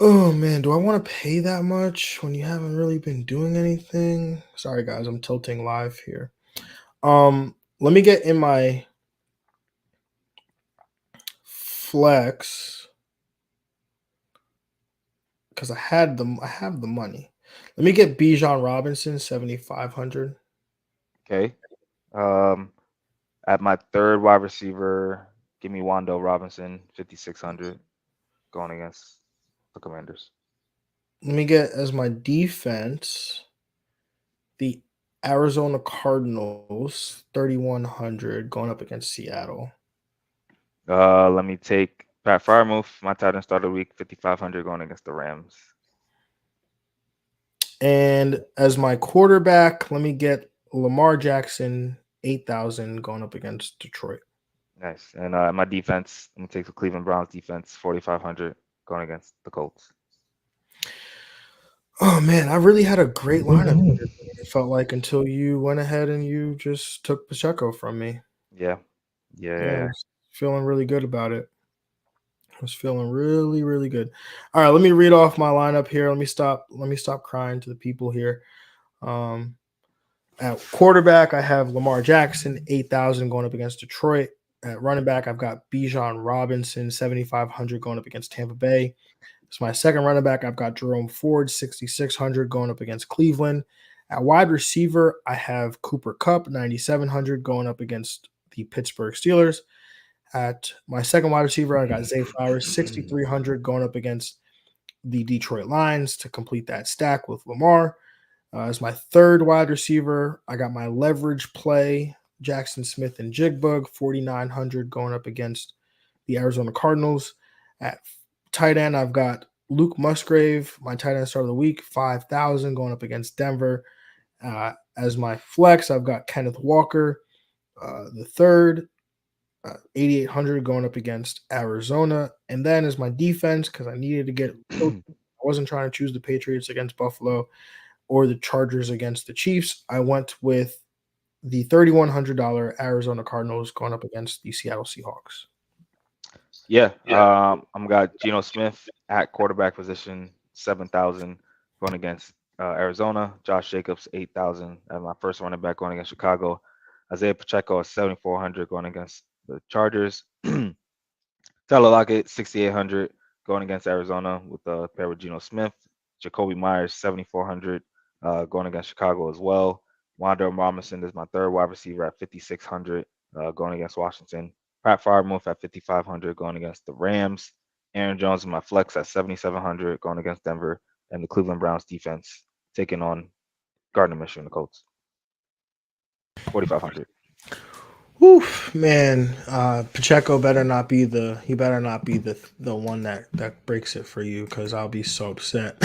Oh man, do I want to pay that much when you haven't really been doing anything? Sorry guys, I'm tilting live here. Let me get in my flex because I have the money. Let me get Bijan Robinson 7,500. Okay. Um, at my third wide receiver, give me Wando Robinson, 5,600, going against the Commanders. Let me get as my defense the Arizona Cardinals 3,100 going up against Seattle. Let me take Pat Freiermuth, my tight end start of the week, 5,500, going against the Rams. And as my quarterback, let me get Lamar Jackson 8,000 going up against Detroit. Nice. And my defense, I'm gonna take the Cleveland Browns defense, 4,500, going against the Colts. Oh man, I really had a great lineup here. It felt like until you went ahead and you just took Pacheco from me. Yeah. Yeah. Yeah, I Yeah. was feeling really good about it. I was feeling really, really good. All right, let me read off my lineup here. Let me stop crying to the people here. Um, at quarterback, I have Lamar Jackson, 8,000 going up against Detroit. At running back, I've got Bijan Robinson, 7,500 going up against Tampa Bay. So my second running back, I've got Jerome Ford, 6,600 going up against Cleveland. At wide receiver, I have Cooper Kupp, 9,700 going up against the Pittsburgh Steelers. At my second wide receiver, I got Zay Flowers, 6,300 going up against the Detroit Lions to complete that stack with Lamar. As my third wide receiver, I got my leverage play, Jackson Smith and Jigbug, 4,900 going up against the Arizona Cardinals. At tight end, I've got Luke Musgrave, my tight end start of the week, 5,000 going up against Denver. As my flex, I've got Kenneth Walker, the third, 8,800 going up against Arizona. And then as my defense, because I needed to get, I wasn't trying to choose the Patriots against Buffalo or the Chargers against the Chiefs. I went with the $3,100 Arizona Cardinals going up against the Seattle Seahawks. Yeah. I'm got Geno Smith at quarterback position, 7,000, going against Arizona. Josh Jacobs, 8,000 at my first running back going against Chicago. Isaiah Pacheco at 7,400 going against the Chargers. Tyler Lockett, 6,800 going against Arizona with a pair with Geno Smith. Jacoby Myers, 7,400 going against Chicago as well. Wanda Robinson is my third wide receiver at 5,600 going against Washington. Pat Freiermuth at 5,500 going against the Rams. Aaron Jones is my flex at 7,700 going against Denver. And the Cleveland Browns defense taking on Gardner Minshew and the Colts. 4,500. Whew, man, Pacheco better not be the one that breaks it for you because I'll be so upset.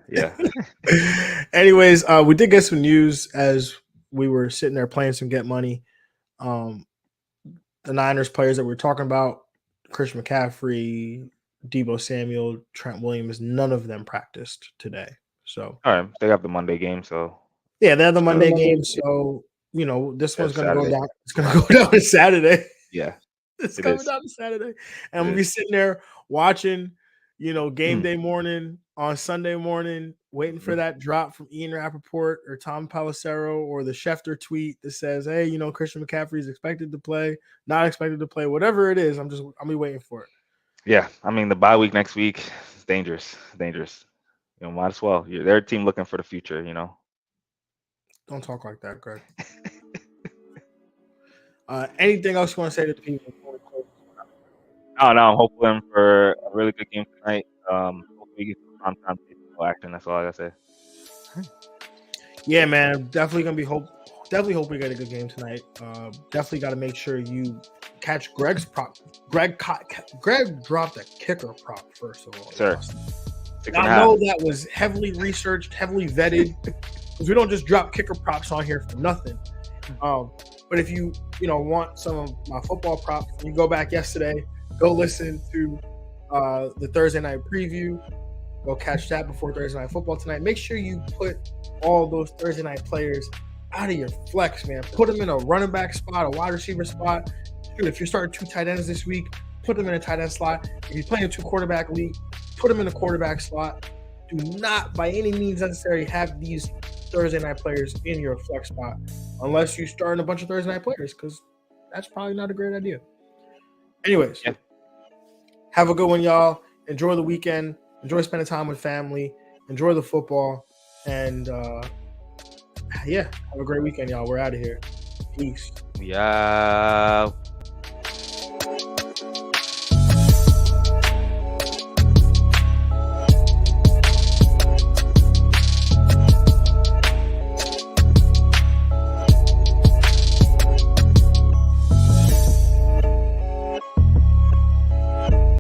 Yeah. Anyways, we did get some news as we were sitting there playing some Get Money. The Niners players that we are talking about, Chris McCaffrey, Deebo Samuel, Trent Williams, none of them practiced today. So all right, they got the Monday game, so yeah, they're the it's Monday good. game. So this Yeah, one's gonna go Saturday. down. It's gonna go down to Saturday. Yeah, It's it coming is. down to Saturday, and I'm It gonna be is. sitting there watching, game Mm. day morning on Sunday morning, waiting for Mhm. that drop from Ian Rappaport or Tom Pelissero or the Schefter tweet that says, "Hey, Christian McCaffrey is expected to play, not expected to play, whatever it is." I'll be waiting for it. Yeah, I mean the bye week next week is dangerous. Dangerous. Might as well. They're a team looking for the future. Don't talk like that, Greg. Anything else you want to say to the people before we close? No, I'm hoping for a really good game tonight. Hopefully we get some primetime baseball action. That's all I gotta say. Yeah, man, definitely gonna be Definitely hope we get a good game tonight. Definitely got to make sure you catch Greg's prop. Greg dropped a kicker prop first of all. Sir, I know that was heavily researched, heavily vetted, because we don't just drop kicker props on here for nothing. But if you want some of my football props, you go back yesterday, go listen to the Thursday night preview. Go catch that before Thursday night football tonight. Make sure you put all those Thursday night players out of your flex, man. Put them in a running back spot, a wide receiver spot. Dude, if you're starting 2 tight ends this week, put them in a tight end slot. If you're playing a 2 quarterback league, put them in a quarterback slot. Do not, by any means necessary, have these Thursday night players in your flex spot unless you're starting a bunch of Thursday night players, because that's probably not a great idea. Anyways, Have a good one, y'all. Enjoy the weekend. Enjoy spending time with family. Enjoy the football. And, have a great weekend, y'all. We're out of here. Peace. Yeah.